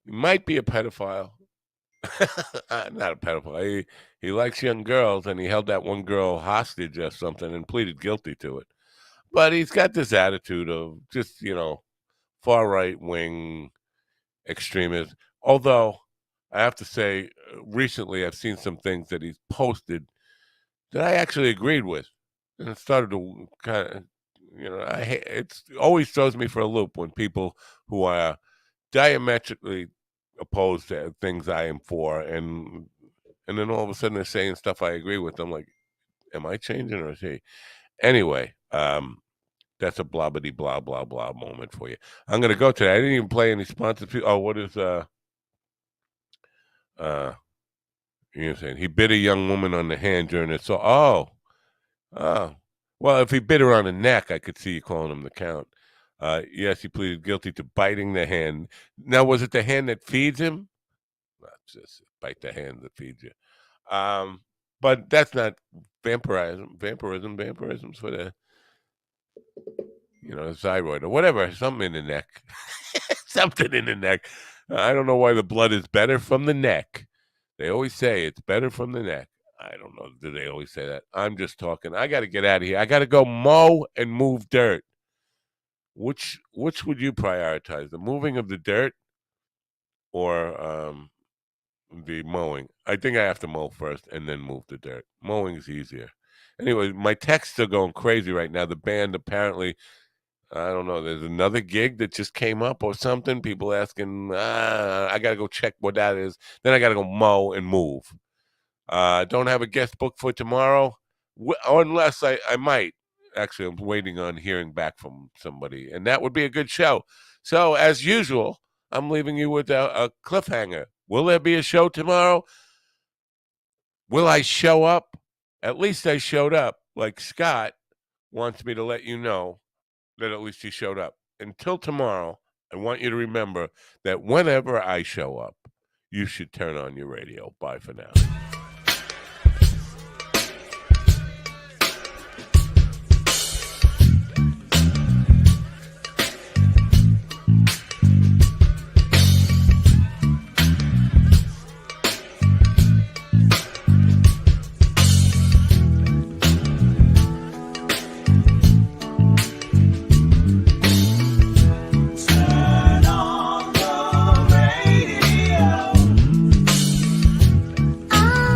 He might be a pedophile. Not a pedophile. He likes young girls, and he held that one girl hostage or something and pleaded guilty to it. But he's got this attitude of just, far right wing extremist. Although I have to say, recently I've seen some things that he's posted that I actually agreed with, and it started to kind of, it always throws me for a loop when people who are diametrically opposed to things I am for, and then all of a sudden they're saying stuff I agree with. I'm like, am I changing or is he? Anyway, that's a blobbity blah blah blah moment for you. I'm gonna go to that. I didn't even play any sponsored. Oh, what is you're saying he bit a young woman on the hand during it. So oh, well, if he bit her on the neck, I could see you calling him the count. Yes, he pleaded guilty to biting the hand. Now, was it the hand that feeds him? Not just bite the hand that feeds you. But that's not vampirism. Vampirism's for the thyroid or whatever, something in the neck. Something in the neck. I don't know why the blood is better from the neck. They always say it's better from the neck. I don't know. Do they always say that? I'm just talking. I got to get out of here. I got to go mow and move dirt. Which would you prioritize? The moving of the dirt or the mowing? I think I have to mow first and then move the dirt. Mowing is easier. Anyway, my texts are going crazy right now. The band apparently, I don't know, there's another gig that just came up or something. People asking, I got to go check what that is. Then I got to go mow and move. Don't have a guest book for tomorrow, unless I might. Actually, I'm waiting on hearing back from somebody, and that would be a good show. So, as usual, I'm leaving you with a cliffhanger. Will there be a show tomorrow? Will I show up? At least I showed up. Like Scott wants me to let you know that at least he showed up. Until tomorrow, I want you to remember that whenever I show up, you should turn on your radio. Bye for now.
I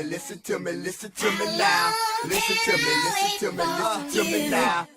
listen to me, listen to me now. Listen to me, listen to me, listen to me now.